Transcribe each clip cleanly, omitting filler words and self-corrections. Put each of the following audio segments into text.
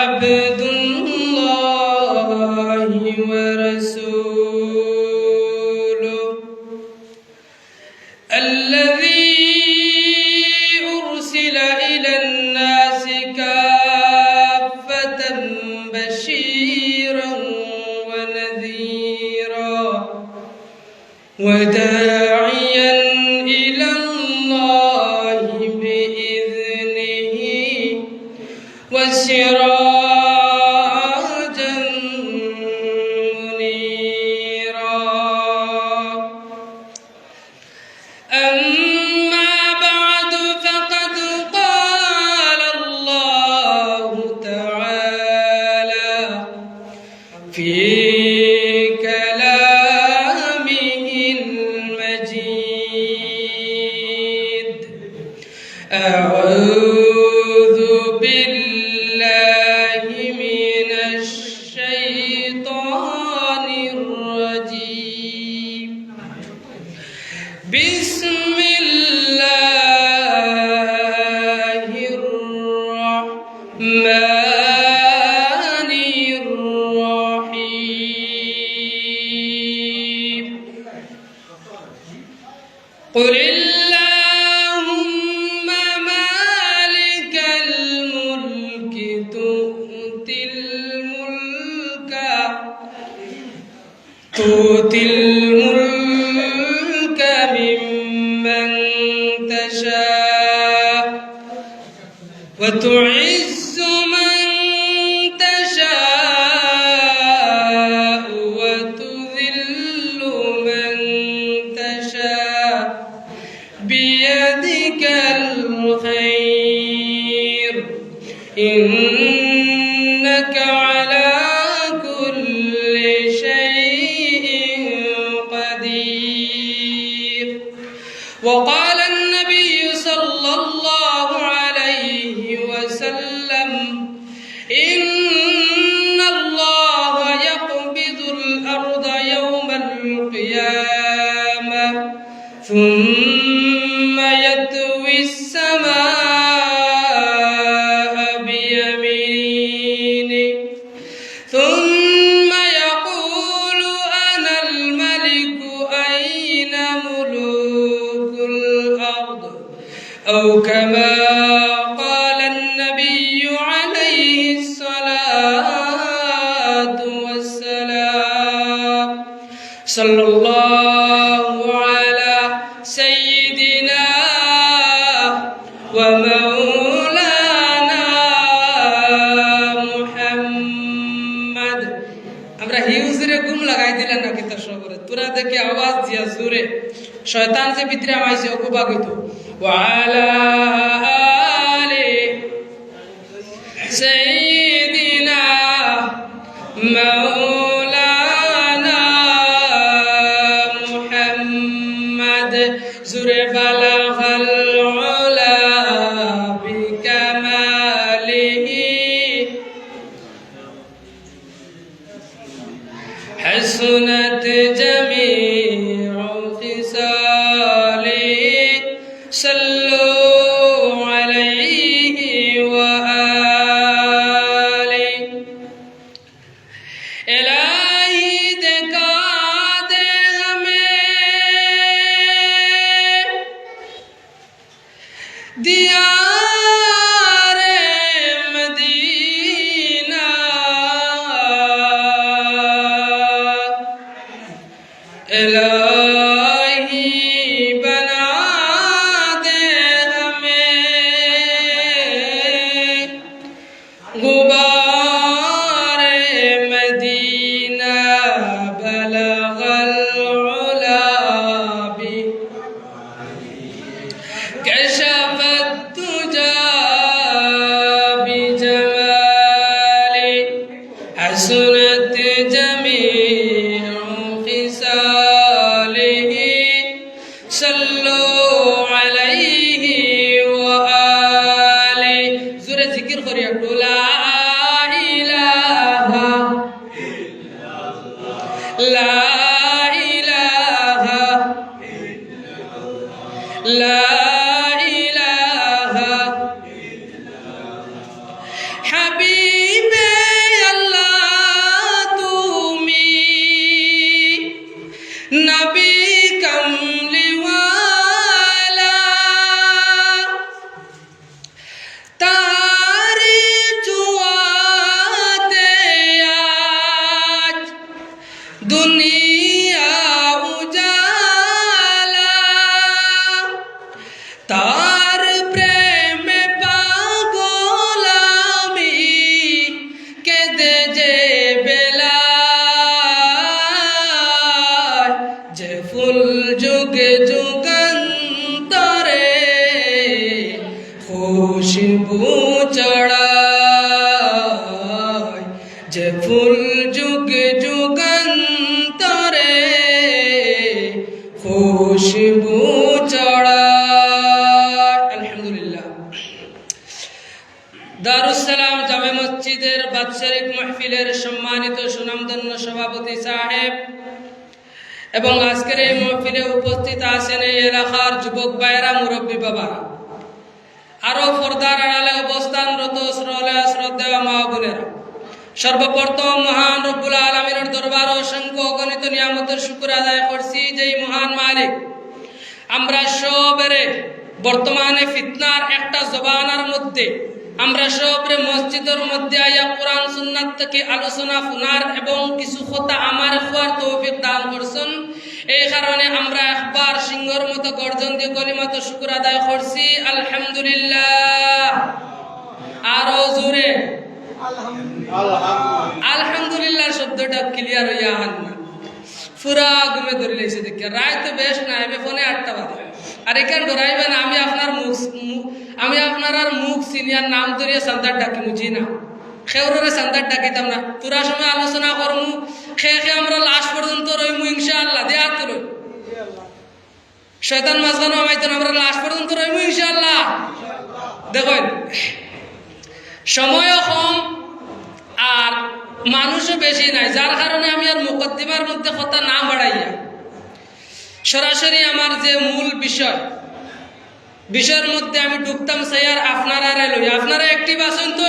عبد الله ورسوله الذي أرسل إلى الناس كافة بشيرا ونذيرا وداعيا إلى الله بإذنه وسراجا منيرا أما بعد فقد قال الله تعالى في كلامه المجيد أعوذ بالله من الشيطان الرجيم بسم الله الرحمن الرحيم قل اللهم مالك الملك تؤتي الملك ممن تشاء وتعز من تشاء وتذل من تشاء بيدك الخير إنك على كل شيء قدير وقال النبي صلى الله عليه وسلم إن الله يقبض الأرض يوم القيامة ثم يطوي السماء بيمينه ثم يقول أنا الملك أين ملوك الأرض أو كما قال النبي عليه الصلاة والسلام صلى الله على سيدنا ومولانا محمد আমরা হিউজরে গুম লাগাই দিলেন না কিতা সবরে তোরা দেখে আওয়াজ দিয়া জোরে শয়তান যে ভিতরে আমাইছে ওকুবা কইতো ওয়ালা আলি সাইয়্যিদিনা মাওলানা মুহাম্মদ জোরে বালাগাল উলা বিকামালিহি حسنت جميع خصاله صلوا عليه وآله إلهي دکھا دے ہمیں دیار مدینہ الہی بنا دے ہمیں غبار مدینہ بلغ العلا كشف الدجى بجماله حسنت جميع خصاله صلوا عليه وآله زورة ذكر قرية لا إله إلا الله لا إله إلا الله لا إله إلا الله حبيبي চড়ায়, যে ফুল যুগ যুগান্তরে খুশবু চড়ায়। আলহামদুলিল্লাহ। দারুস সালাম জামে মসজিদের বাৎসরিক মাহফিলের সম্মানিত সুনামধন্য সভাপতি সাহেব এবং আজকের এই মাহফিলে উপস্থিত আছেন এই এলাকার যুবক ভাইয়েরা, মুরব্বী বাবা, আরো পর্দার আড়ালে অবস্থানরত শ্রদ্ধেয় মা বোনেরা, সর্বপ্রথম মহান রব্বুল আলামিনের দরবার অসংখ্য অগণিত নিয়ামতের শুকর আদায় করছি, যেই মহান মালিক আমরা সবেরে বর্তমানে ফিতনার একটা জবানার মধ্যে আমরা সবরে মসজিদের মধ্যে আইয়া কোরআন সুন্নাত থেকে আলোচনা শোনার এবং কিছু কথা আমার হওয়ার তৌফিক দান করছেন। এই কারণে আমরা একবার সিংহর মতো গর্জন দিয়ে কলিমাত শুকর আদায় করছি, আলহামদুলিল্লাহ। আরো জোরে আলহামদুলিল্লাহ শব্দটা ক্লিয়ার হইয়া আন না, পুরা ঘুমে ধরে লেগেছে দেখে। রায় তো বেশ না, আমি ফোনে 8টা বাজে। আর এখান ডরাইবেন আমি আপনার আর মুখ সিনিয়র নাম ধরিয়ে সান্তার ডাকি মুজি না, খেউরে সান্তার ডাকিতাম না। পুরা সময় আলোচনা করমু, খেয়ে আমরা লাস্ট পর্যন্ত রইমু ইনশাআল্লাহ। দেয়া তো রই শয়তান মাঝখানে আমাইতেন, আমরা লাস্ট পর্যন্ত রইমু ইনশাআল্লাহ। দেখেন সময়ও কম আর মানুষও বেশি নাই, যার কারণে আমি আর মুকদ্দিমার মধ্যে কথা না বাড়াইয়া সরাসরি আমার যে মূল বিষয়ের মধ্যে আমি ঢুকতাম চাই। আর আপনারা লই, আপনারা অ্যাক্টিভ আছেন তো?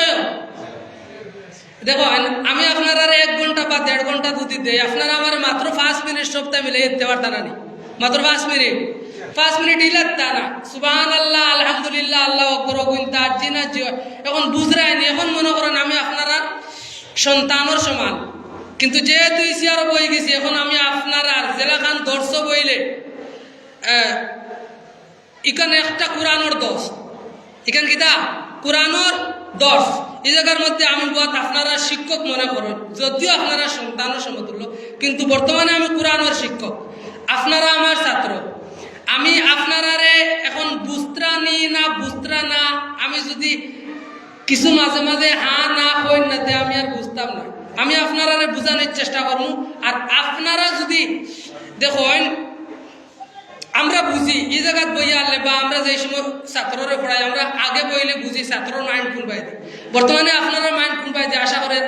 দেখো আমি আপনারা 1 ঘন্টা বা 1.5 ঘন্টা দুধি দেয়, আপনারা আমার মাত্র 5 মিনিট সপ্তাহে মিলে দিতে পারতাম না, মাত্র 5 মিনিট ইলাত্তা না। সুবহানাল্লাহ, আলহামদুলিল্লাহ, আল্লাহু আকবার গুনতা জিনা জি। এখন বুঝরাইনি, এখন মনে করেন আমি আপনারা সন্তানের সমান, কিন্তু যেহেতু ইসিয়ার বই গেছি, এখন আমি আপনারা জেলা খান দর্শ বইলে এখানে একটা কোরআনোর 10, এখানে কিতা কোরআনোর 10, এই জায়গার মধ্যে আমি বহুত আপনারা শিক্ষক মনে করেন, যদিও আপনারা সন্তানের সমতুল্য, কিন্তু বর্তমানে আমি কোরআনের শিক্ষক, আপনারা আমার ছাত্র। আমি আপনারারে এখন বুঝত্রা না, আমি যদি কিছু মাঝে মাঝে না হই না, আমি আর বুঝতাম না। আমি আপনারা বুঝানোর চেষ্টা করবো। আর আপনারা যদি দেখেন আমরা বুঝি এই জায়গায় বই আনলে বা আমরা যে সময় ছাত্ররে পড়াই, আমরা আগে বইলে বুঝি ছাত্রর মাইন্ড কোন পাই দিই। বর্তমানে আপনারা মাইন্ড কোন পাই দিয়ে আশা করে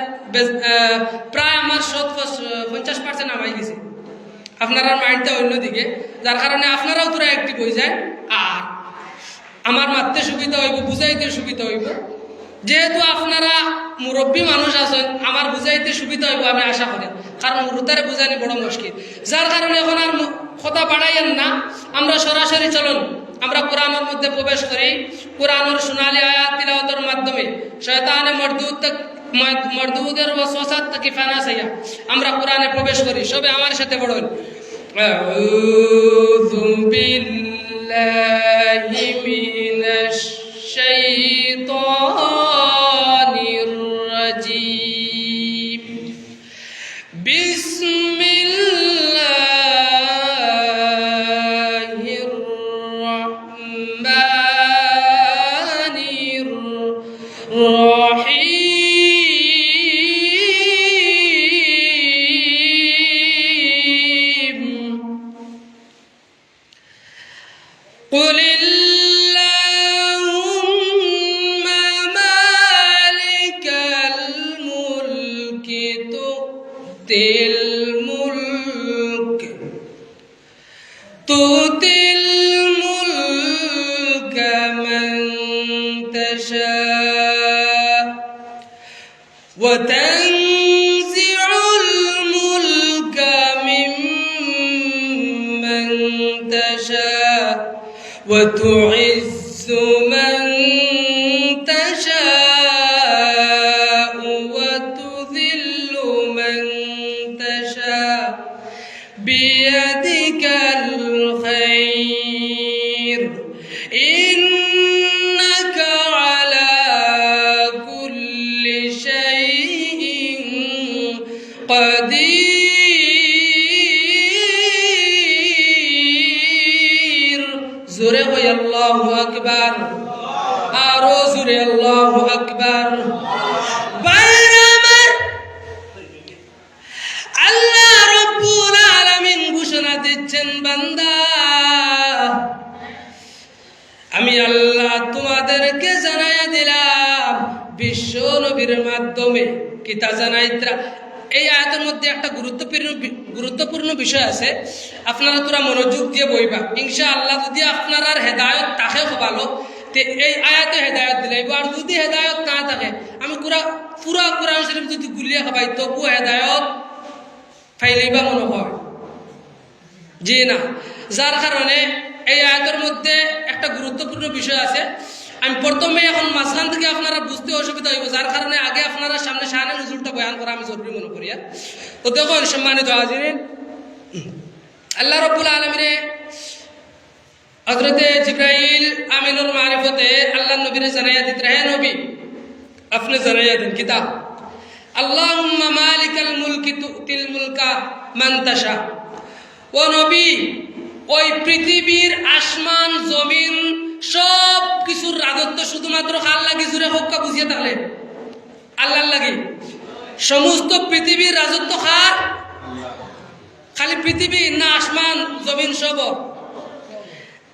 প্রায় আমার 50% নামাই গেছে, আপনারা মাইন্ডটা অন্যদিকে, যার কারণে আপনারাও তোরা অ্যাক্টিভ হয়ে যায়। আর আমার মারতে সুবিধা হইব, বুঝাইতে সুবিধা হইব। যেহেতু আপনারা মুরব্বী মানুষ আছেন, আমার বুঝাইতে সুবিধা হইব আমি আশা করি, কারণ মুরুতারে বুঝানি বড় মুশকিল। যার কারণে এখন আর কথা বাড়াইয়েন না, আমরা সরাসরি চলুন আমরা কোরআনের মধ্যে প্রবেশ করি। কোরআনের সোনালী আয়াত তিলাওয়াতের মাধ্যমে শয়তানে মরদুদের ওয়াসওয়াসা থেকে ফানা চাইয়া আমরা কোরআনে প্রবেশ করি। সবে আমার সাথে পড়ুন, আউযু বিল্লাহি মিনাশ শাইতানির রাজিম, বিসমিল্লাহির রহমানির রহিম। قل اللهم مالك الملك تؤتي الملك من تشاء وتنزع الملك ممن تشاء وتعز من تشاء وتذل من تشاء بيدك الخير إنك على كل شيء قدير। زوره আল্লাহু আকবার, আরো জোরে। জুড়ে আল্লাহু আকবার। বাইরে আমার আল্লাহ রাব্বুল আলামিন ঘোষণা দিচ্ছেন, বান্দা আমি আল্লাহ তোমাদেরকে জানাইয়া দিলাম বিশ্ব নবীর মাধ্যমে। কিতা জানাইত্রা? এই আয়াতের মধ্যে একটা গুরুত্বপূর্ণ বিষয় আছে, আপনারা তোরা মনোযোগ দিয়ে বইবা ইনশাআল্লাহ। যদি আপনার আর হেদায়ত থাকে ভালো, তে এই আয়াতে হেদায়ত দিলাইব। আর যদি হেদায়ত না থাকে, আমি পুরা কোরআন শরীফ যদি গুলিয়া খাবাই তবু হেদায়ত ফাইলাইবা মনে হয় জি না। যার কারণে এই আয়াতের মধ্যে একটা গুরুত্বপূর্ণ বিষয় আছে। আমি প্রথমে এখন মাঝখান থেকে আপনারা বুঝতে অসুবিধা হইব, যার কারণে আগে আপনারা সামনে শানে নজরুলটা বয়ান করা আমি জরুরি মনে করি। তো দেখুন সম্মানিত হাজিরিন, আল্লাহ রাব্বুল আলামিনে হযরতে জিবরাইল আমিনুল মারিফতে আল্লাহ নবীরে জানাইয়া দিত, হে নবী আপনি জানাইয়া দেন কিতাব, আল্লাহুম্মা মালিকাল মুলকি তুতিল মুলকা মান তাশা। ও নবী, ওই পৃথিবীর আসমান জমিন সব কিছুর রাজত্ব শুধুমাত্র কার লাগি? জুড়ে হক্কা বুঝিয়ে তাহলে আল্লাহর লাগি। সমস্ত পৃথিবীর রাজত্ব কার? খালি পৃথিবী না আসমান জমিন সব?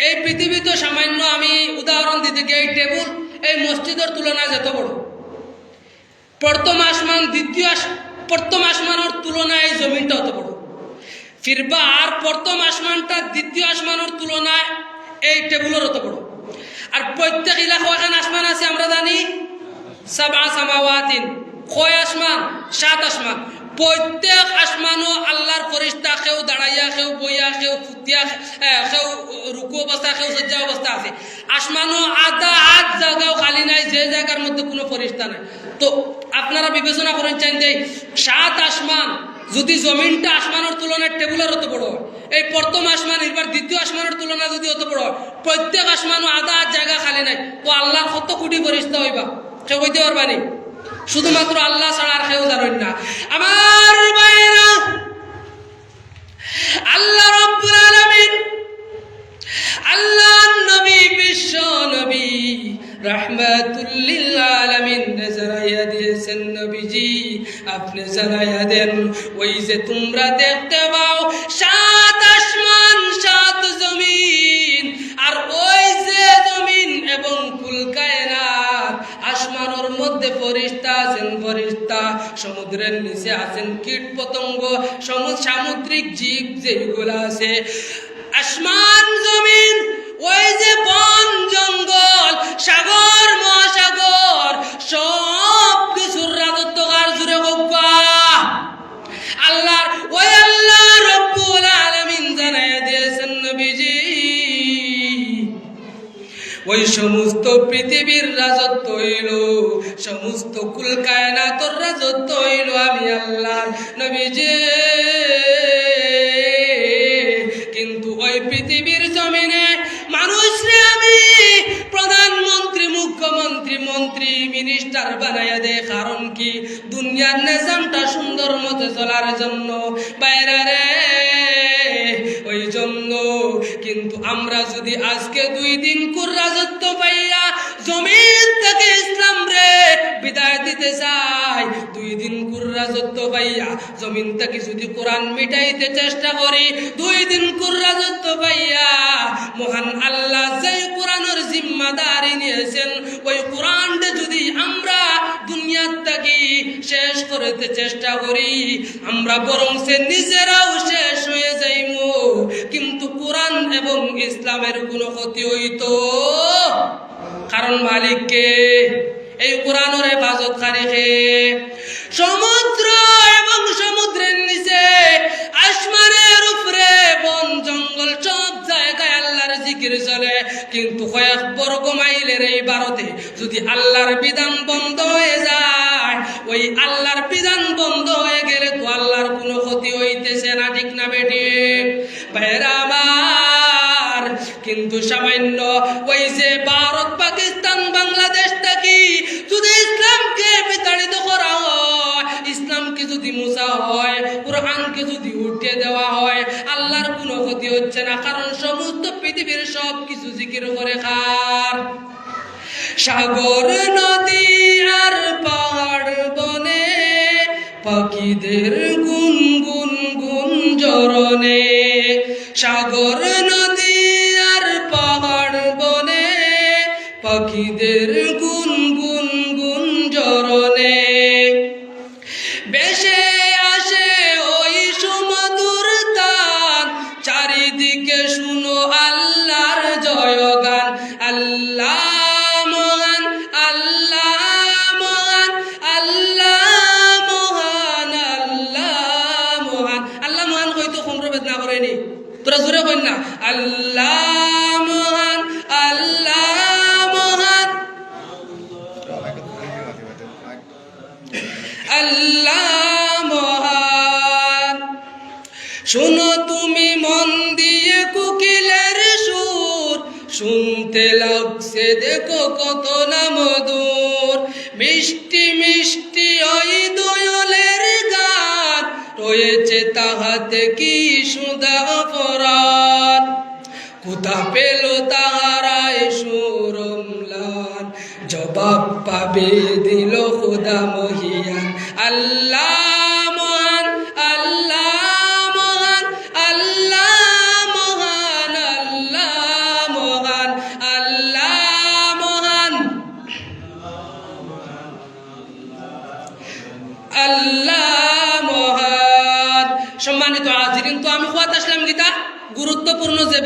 এই পৃথিবী তো সামান্য, আমি উদাহরণ দিতে গিয়ে এই টেবুল এই মসজিদের তুলনায় যত বড়, প্রথম আসমান প্রথম আসমানের তুলনায় এই জমিনটা অত বড়। ফিরবা আর প্রথম আসমানটা দ্বিতীয় আসমানের তুলনায় এই টেবুলের অত বড়। আর প্রত্যেক এলাকা এখানে আসমান আছে আমরা জানি, সাবা সামাওয়াতিন, কয় আসমান? 7 আসমান। প্রত্যেক আসমানও আল্লাহর ফেরেশতা কেউ দাঁড়াইয়া, কেউ বইয়া, কেউ ফুটিয়া, কেউ রুকু অবস্থা, কেউ সজ্জা অবস্থা আছে। আসমানও আধা জায়গাও খালি নাই যে জায়গার মধ্যে কোনো ফেরেশতা নাই। তো আপনারা বিবেচনা করেন চান যে 7 আসমান যদি জমিনটা আসমানের তুলনায় টেবুলের অত বড়, এই প্রথম আসমান এবার দ্বিতীয় আসমানের তুলনায় যদি অত বড়, প্রত্যেক আসমানও আধা জায়গা খালি নাই, তো আল্লাহ কত কোটি ফেরেশতা হইবা কেউ কইতে পারবানি? শুধুমাত্র আল্লাহ ছাড়া আর কেউ জানেন না। আমার ভাইরা, আল্লাহ রাব্বুল আলামিন আল্লাহ নবী বিশ্ব নবী রাহমাতুল লিল আলামিন জানাইয়া দিয়েছেন, নবীজি আপনি জানাইয়া দেন ওই যে তোমরা দেখতে পাও 7 আসমান 7 জমিন, আর ওই যে জমিন এবং কুল কায়নাত, আসমানের মধ্যে ফেরেশতা আছেন, ফেরেশতা সমুদ্রের নিচে আছেন কীট পতঙ্গ, সামুদ্রিক জীব যেগুলো আছে, আসমান জমিন, ওই যে বন জঙ্গল, সাগর মহাসাগর, সব কিছুর রাজত্ব কার? জুড়ে হোকা আল্লাহর। ওই আল্লাহ রাব্বুল আলামিন জানাইয়া দিয়েছেন, নবীজি ওই সমস্ত পৃথিবীর রাজত্ব হইল, সমস্ত কুল কায়নাতের রাজত্ব হইল আমি আল্লাহ। নবীজি কিন্তু ওই পৃথিবীর জমিনে মানুষরে আমি প্রধানমন্ত্রী, মুখ্যমন্ত্রী, মন্ত্রী, মিনিস্টার বানাইয়া দেয়। কারণ কি? দুনিয়ার নিজামটা সুন্দর মতো চলার জন্য। বাইরে রে ওই জন্য কিন্তু আমরা যদি আজকে 2 দিন কুর রাজত্ব পাইয়া জমিন থেকে ইসলাম রে বিদায় দিতে চাই, 2 দিন কুর রাজত্ব পাইয়া জমিন থেকে যদি কোরআন মিটাইতে চেষ্টা করি, 2 দিন কুর রাজত্ব পাইয়া মহান আল্লাহ যে কোরআনের জিম্মাদারি নিয়েছেন, ওই কোরআনটা যদি আমরা দুনিয়ার থেকে শেষ করতে চেষ্টা করি, আমরা বরং সে নিজেরাও শেষ হয়ে যাইব, কিন্তু কোরআন এবং ইসলামের কোনো ক্ষতি হইতো। কারণ মালিককে, এই কোরআনের হেফাজতকারী কে? সমুদ্র এবং সমুদ্রের নিচে, আসমানের উপরে, বন জঙ্গল, সব জায়গায় আল্লাহর জিকির চলে। কিন্তু কয়েক বর্গ মাইলের এই ভারতে যদি আল্লাহর বিধান বন্ধ হয়ে যায়, ওই আল্লাহর বিধান বন্ধ হয়ে গেলে তো আল্লাহর কোনো ক্ষতি হইতেছে না, ঠিক না বেঠিক? ভাইরা আমার, কিন্তু সামান্য ওই যে ভারত, পাকিস্তান, বাংলাদেশ থাকি যদি ইসলামকে বিতাড়িত করা হয়, ইসলামকে যদি মুছা হয়, কোরআনকে যদি উঠিয়ে দেওয়া হয়, আল্লাহর কোনো ক্ষতি হচ্ছে না। কারণ সমস্ত পৃথিবীর সব কিছু জিকির করে কার? সাগর নদী আর পাহাড় বনে পাখিদের গুনগুন গুঞ্জরণে সাগর নদী আর পাহাড় বনে পাখিদের গুনগুন গুঞ্জরণে বেশে আসে ওই সুমধুর তান চারিদিকে শুনো আল্লাহর জয়গান আল্লাহ মহান আল্লাহ মহান আল্লাহ মহান আল্লাহ মহান আল্লাহ মহান হয়তো সম্র বেদনা করেনি তোরা জোরে কই না আল্লাহ মহান আল্লাহ মহান আল্লাহ মহান শুনো তুমি মন দিয়ে কোকিলের সুর শুনতে লাগছে দেখো কত না মধুর মিষ্টি মিষ্টি ওই দোয়েলের গান রয়েছে তাহাতে কি সুধা পরাণ কোথা পেল তাহারায় সুরমলান জবাব পাবে দিল খোদা মহিয়ান আল্লাহ মহান আল্লাহ মহান আল্লাহ মহান আল্লাহ মহান আল্লাহ মহান আল্লাহ মহান সম্মানিত হাজিরিন তো আমি কথা আসলাম গীতা গুরুত্বপূর্ণ যে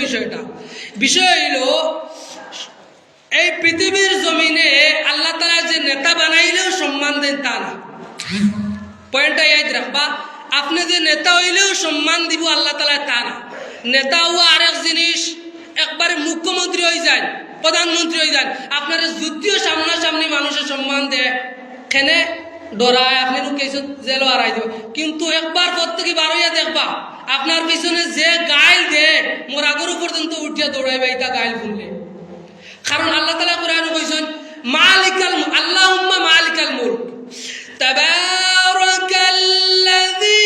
বিষয় হইল এই পৃথিবীর জমিনে আল্লাহ তাআলা যে নেতা বানাইলেও সম্মান দেন তা না পয়েন্টটা ইয়াদ রাখবা আপনি যে নেতা হইলেও সম্মান দিব আল্লাহ তাআলা তা না নেতা হওয়া আরেক জিনিস একবারে মুখ্যমন্ত্রী হয়ে যায় প্রধানমন্ত্রী হয়ে যায় আপনার যদিও সামনাসামনি মানুষের সম্মান দেয় খেনে ডরায় আপনি কিছু জেল হারাই দেবে কিন্তু একবার পর থেকে বার হইয়া দেখবা আপনার পিছনে যে গাইল দে মোরা গরু পর্যন্ত উঠিয়া দৌড়াইবে এটা গাইল শুনলে কারণ আল্লাহ তাআলা কোরআনে কইছেন মালিকাল আল্লাহুম্মা মালিকাল মুলক তাবারাকাল্লাযী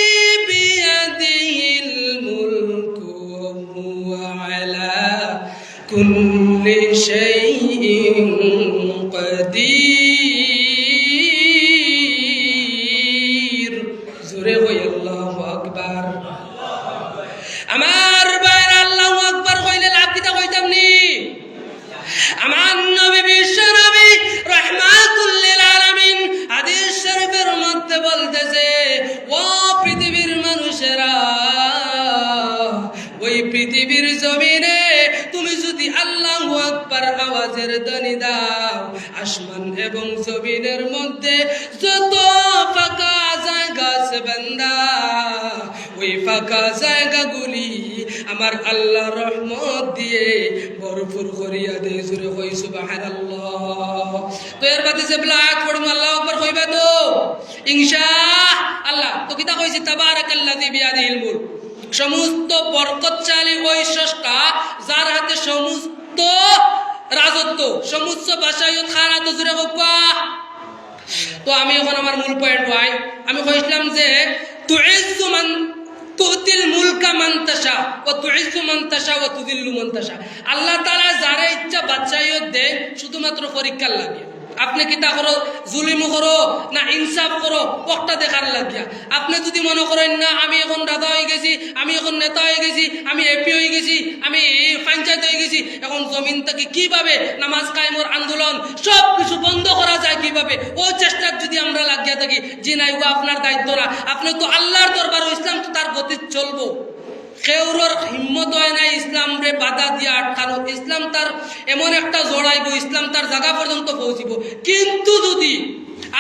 বিয়াদিহিল মুলকু ওয়া হুয়া আলা কুল্লি শাইইন কাদির জোরে কই আল্লাহু আকবার আমার বাইরে আল্লাহু আকবার কইলে লাভ কিতা কইতাম নি আমার নবী বিশ্ব নবী রাহমাতুল লিল আলামিন হাদিস শরীফের মধ্যে বলতেছে ও পৃথিবীর মানুষেরা ওই পৃথিবীর জমিনে তুমি যদি আল্লাহু আকবার আওয়াজের ধ্বনি দাও আসমান এবং জমিনের মধ্যে যত ফাঁকা জায়গা আছে বান্দা ওই ফাঁকা জায়গাগুলি আমার আল্লাহ রহমত দিয়ে ভরপুর করিয়া দে জুরে কই সুবহানাল্লাহ তো এর বাদে যে বলা আয়াত পড়ুন আল্লাহু আকবার কইবা তো ইনশাআল্লাহ তো কিতা কইছে তাবারাকাল্লাযী বিয়াদিহিল মুলক সমস্ত বরকতশালী ওই স্রষ্টা যার হাতে সমস্ত রাজত্ব সমস্ত বাসায় খানা তো জুরে কইবা তো আমি এখন আমার মূল পয়েন্ট ভাই আমি কইছিলাম যে তুইজ্জু মান তুতিল মুলকা মান তাশা ওয়া তুইজ্জু মান তাশা ওয়া তুযিল্লু মান তাশা আল্লাহ তাআলা যারে ইচ্ছা বাদশাহিও দেন শুধুমাত্র পরীক্ষার লাগে আপনি কিতা করো জুলুম করো না ইনসাফ করো ওটা দেখার লাগিয়া আপনি যদি মনে করেন না আমি এখন রাজা হয়ে গেছি আমি এখন নেতা হয়ে গেছি আমি এপি হয়ে গেছি আমি পঞ্চায়েত হয়ে গেছি এখন জমিন থেকে কিভাবে নামাজ কায়েমের আন্দোলন সব কিছু বন্ধ করা যায় কিভাবে ও চেষ্টা যদি আমরা লাগিয়া থাকি জি নাই ও আপনার দায়িত্ব না আপনি তো আল্লাহর দরবার ইসলাম তো তার গতি চলবো কেউরর হিম্মত হয় না ইসলাম রে বাধা দিয়ে আটকানো ইসলাম তার এমন একটা জড়াইব ইসলাম তার জায়গা পর্যন্ত পৌঁছিব কিন্তু যদি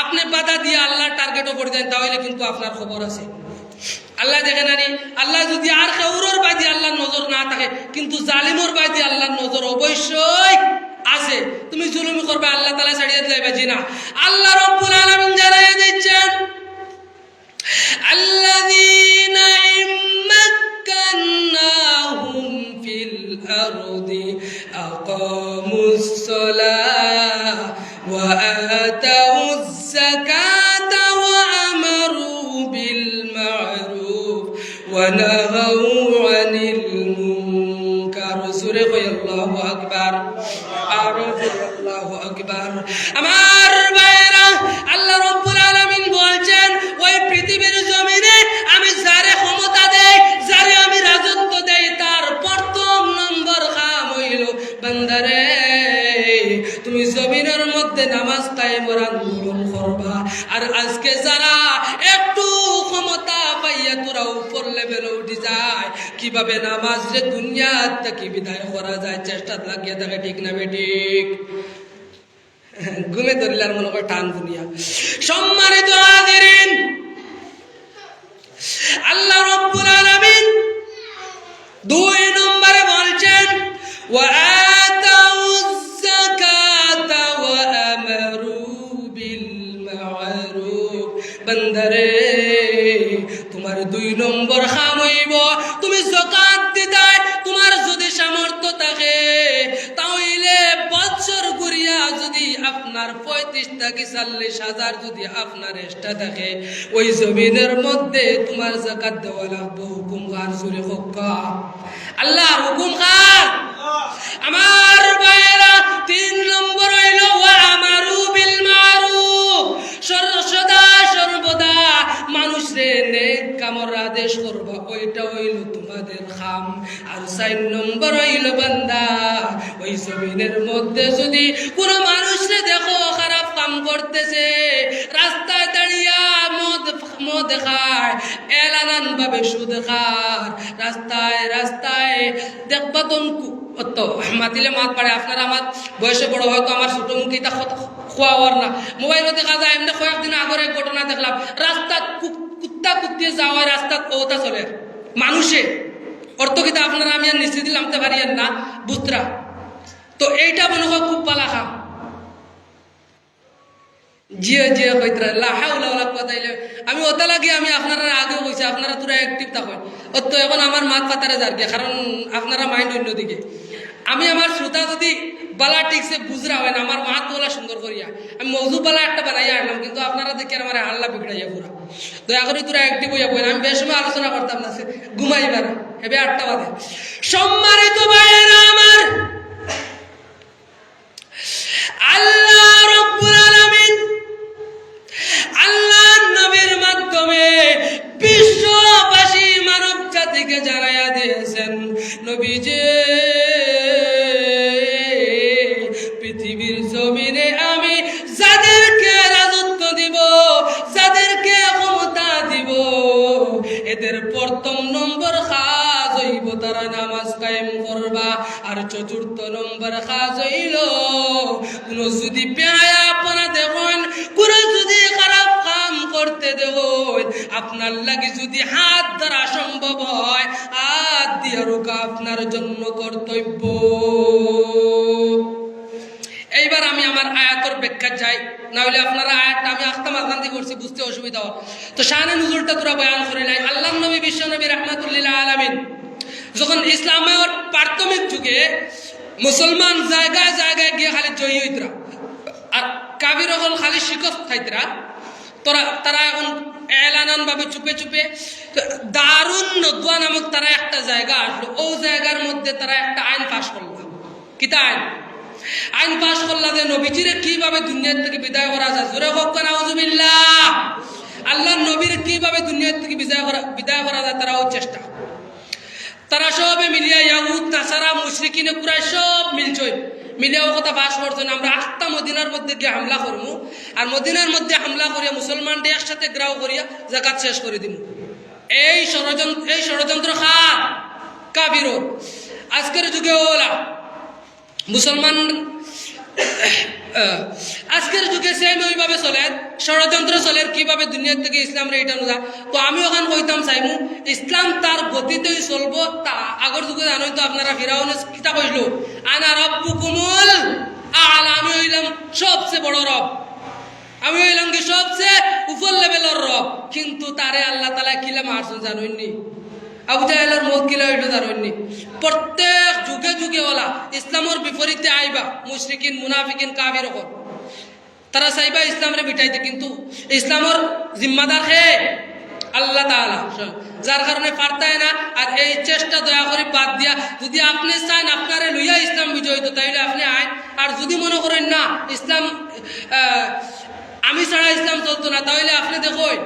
আপনি বাধা দিয়ে আল্লাহর টার্গেটও পড়ে যান তাহলে কিন্তু আপনার খবর আছে আল্লাহ দেখে নানি আল্লাহ যদি আর কেউরর বাদি আল্লাহর নজর না থাকে কিন্তু জালিমর বাদি আল্লাহর নজর অবশ্যই আছে তুমি জুলুম করবে আল্লাহ তাআলা ছাড়িয়ে যাইবে জি না আল্লাহ রাব্বুল আলামিন জানাই দিচ্ছেন আল্লাযীনা مكناهم في الأرض أقاموا الصلاة وآتوا الزكاة وأمروا بالمعروف ونهوا عن المنكر سورة الله أكبر الله أكبر কায়েমের আন্দোলন করবা। আর আজকে যারা একটু ক্ষমতা পাইয়া তোরা উপর লেভেলে উঠে যায়, কিভাবে নামাজ রে দুনিয়ার থেকে বিদায় করা যায় চেষ্টা লাগিয়ে থাকে, ঠিক না বেঠিক? ঘুমে ধরলে আর মনে করে টান দুনিয়া। সম্মানিত হাজিরিন, আল্লাহ রাব্বুল আলামিন 2 নম্বরে বলছেন ওয়া আতাউয যাকাতা ওয়া আমারু বিল মা'রুফ। বান্দারে, তোমার 2 নম্বর কাম হইব তুমি যাকাত দিতাই। তোমার যদি সামর্থ্য থাকে তাহলে বছর ঘুরিয়া যদি আপনার 35 থেকে 40,000 যদি আপনার এক্সট্রা থাকে, ওই জমিনের মধ্যে তোমার যাকাত দেওয়া লাগবে। হুকুম কার? জোরে হক্কা আল্লাহর হুকুম কার? আমার ভাইরা, 3 নম্বর হইল ওয়া আমারু বিল মা'রুফ। সদা সর্বদা মানুষরে নেক কামের আদেশ করবা, ওইটা হইল তোমাদের কাম। আর 4 নম্বর হইল বান্দা, ওই জমিনের মধ্যে যদি কোনো মানুষরে দেখো খারাপ কাম করতেছে, রাস্তায় দাঁড়িয়া মদ খায়, এলানান ভাবে সুদ খায়, রাস্তায় রাস্তায় দেখবা তন মাতিলে মাত পারে। আপনারা আমার বয়সে বড়, হয়তো আমার ছোট মুখে তা খোয়াওয়ার না, মোবাইলও দেখা যায়। এমনি কয়েকদিন আগের এক ঘটনা দেখলাম, রাস্তা কুত্তা কুত্তিয়ে যাওয়া, রাস্তা ওটা চলে মানুষে অর্থ কিতা আপনারা আমি আর নিশ্চিত নামতে পারি না বুত্রা। তো এইটা মনে হয় খুব পালা খাম জিয়ে জিয়ে হইতরা লাহাউলা কথাইলে আমি ওটা লাগি। আমি আপনারা আগেও কইছি, আপনারা তোরা অ্যাক্টিভ থাকেন। তো এখন আমার মাত পাতারে যার দিয়ে, কারণ আপনারা মাইন্ড অন্যদিকে। আমি আমার শ্রোতা যদি বালা ঠিকসে বুঝরা হয় না, আমার মাত বলা সুন্দর করিয়া আমি মৌজু বালা একটা বানাইয়া আনলাম, কিন্তু আপনারা দেখে আমার হাল্লা বিগড়াইয়া পুরা। দয়া করে তোরা অ্যাক্টিভ হইয়া বলেন। আমি বেশ সময় আলোচনা করতাম না, ঘুমাইবার এবার 8টা বাজে। সম্মানিত ভাইয়েরা আমার, আল্লাহ রাব্বুল আলামিন আল্লাহর নবীর মাধ্যমে বিশ্ববাসী মানব জাতিকে জানাইয়া দিয়েছেন, নবীজি পৃথিবীর জমিনে আমি যাদেরকে রাজত্ব দিব, যাদেরকে ক্ষমতা দিব, এদের প্রথম নম্বর কাজ হইব তারা নামাজ কায়েম করবা। আর 4র্থ নম্বর কাজ হইল, কোন যদি বেহায়াপনা দেখেন, কোন যদি খারাপ কাম করতে দেখেন, আপনার লাগি যদি হাত ধরা সম্ভব হয়, হাত দিয়ে রোকা আপনার জন্য কর্তব্য। এইবার আমি আমার আয়াতের ব্যাখ্যা চাই, না হলে আপনারা আয়াতটা আমি আখতাম আজান্দি করছি, বুঝতে অসুবিধা হয়। তো শানে নুজুলটা তোরা বয়ান করে নাই। আল্লাহ নবী বিশ্ব নবী রাহমাতুল্লিল আলামিন যখন ইসলামের প্রাথমিক যুগে মুসলমান জায়গায় জায়গায় গিয়ে খালি জয়ী হইতরা, আর কাবির হল খালি শিকস্ত খাইতরা, তারা এখন এলানান ভাবে চুপে চুপে দারুন নদওয়া নামক তারা একটা জায়গা আসলো। ও জায়গার মধ্যে তারা একটা আইন পাশ করলো। কিতা আইন পাশ করলা যে নবীজিরে কিভাবে দুনিয়ার থেকে বিদায় করা যায়। জোরে হোক নাউজুবিল্লাহ। আল্লাহ নবীর কিভাবে দুনিয়ার থেকে বিদায় করা যায় তারাও চেষ্টা। তারা সবে মিলিয়া ইয়াহুদ নাসারা মুশরিকিন কুরাইশ সব মিলছই, মিলিয়াও কথা বাস করছেন, আমরা 8টা মদিনার মধ্যে গিয়ে হামলা করবো, আর মদিনার মধ্যে হামলা করিয়া মুসলমানদের একসাথে গ্রাও করিয়া জাকাত শেষ করে দিব। এই ষড়যন্ত্র খার কাবিরর। আজকের যুগে ওলা মুসলমান, আজকের যুগে সেম ওইভাবে চলে, ষড়যন্ত্র চলে কিভাবে দুনিয়ার থেকে ইসলামরে এটা নোজা। তো আমি ওখান কইতাম চাইমু ইসলাম তার গতিতেই চলবো। তা আগর যুগে জানোই তো আপনারা, ফিরাউনে কিতা কইল, আনা রাব্বুকুমুল আ'লা, আমি হইলাম সবচেয়ে বড় রব, আমি হইলাম কি সবচেয়ে উপর লেভেলের রব। কিন্তু তারে আল্লাহ তাআলা কিলা মারছেন জানোইনি? আবু জাহেলের মত কিলা হইল জানোইনি? প্রত্যেক যুগে যুগে ওলা ইসলামের বিপরীতে আইবা মুশরিকিন মুনাফিকিন কাফির হল, তারা চাইবা ইসলামরে মিটাইতে, কিন্তু ইসলামের জিম্মাদার হে আল্লাহ তাআলা, যার কারণে পারতায় না। আর এই চেষ্টা দয়া করে বাদ দিয়া, যদি আপনি চান আপনারে লইয়া ইসলাম বিজয় হইতো তাইলে আপনি আইন। আর যদি মনে করেন না ইসলাম আমি ছাড়া ইসলাম চলতো না, তাহলে আপনি দেখুন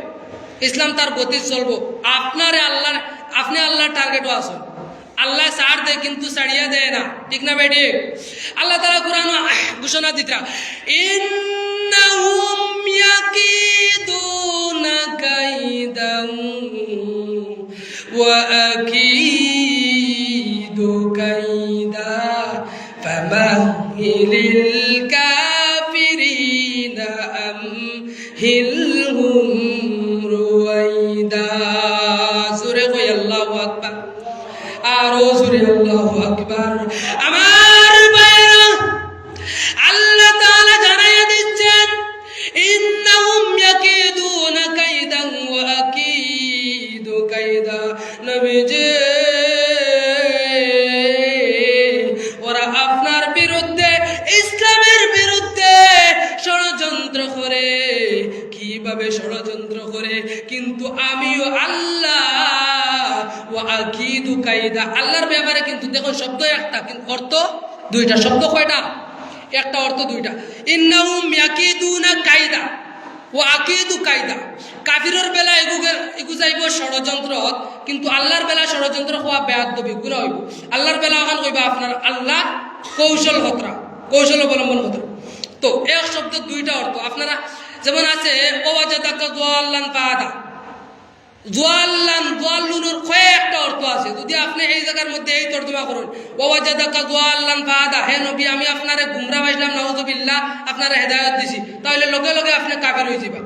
ইসলাম তার গতি চলবো। আপনারে আল্লাহ, আপনি আল্লাহর টার্গেটও আসুন, আল্লাহ ছাড় দেয় কিন্তু ছাড়িয়া দেয় না, ঠিক না বেটি? আল্লাহ তাআলা কুরআন ঘোষণা দিতরা, ইন্নাহুম ইয়াকিদুনা কাইদান ওয়া আকিদু কাইদা ফামাহিলিল কাফিরিনা আমহিলহুম রুয়াইদা। জোরে কই আল্লাহু আকবার, আরো জোরে আল্লাহু আকবার। আমার ভাইরা, আল্লাহ তাআলা জানাইয়া দিচ্ছেন ইন্নাহুম ইয়াকিদুনা কাইদান ওয়া আকিদু কাইদা। নবীজি, ওরা আপনার বিরুদ্ধে, ইসলামের বিরুদ্ধে ষড়যন্ত্র করে। কিভাবে ষড়যন্ত্র করে? কিন্তু আমিও আল্লাহ ওয়া আকিদু কাইদা, আল্লাহর ব্যাপারে কিন্তু দেখো শব্দ একটা কিন্তু অর্থ দুইটা। শব্দ কয়টা? একটা, অর্থ দুইটা। ইন্নাহুম ইয়াকিদুনা কাইদা ওয়া আকিদু কাইদা। কাফিরের বেলা এগু যাইব ষড়যন্ত্র, কিন্তু আল্লাহর বেলা ষড়যন্ত্র হওয়া বেয়াদবি গুনাহ হইব। আল্লাহর বেলা ওখান কইবা আপনার আল্লাহ কৌশল হতরা, কৌশল অবলম্বন হতরা। তো এক শব্দ দুইটা অর্থ। আপনারা যেমন আছে ওয়াজাদাকা যাল্লান ফাহাদা, যাল্লান যাল্লুনের কয়েকটা অর্থ আছে। যদি আপনি এই জায়গার মধ্যে এই তর্জমা করেন ওয়াজাদাকা যাল্লান ফাহাদা, হে নবী আমি আপনারে গুমরা বানাইলাম, নাউযুবিল্লাহ, আপনারে হেদায়েত দিছি, তাহলে লগে লগে আপনি কাফের হয়ে যাবেন।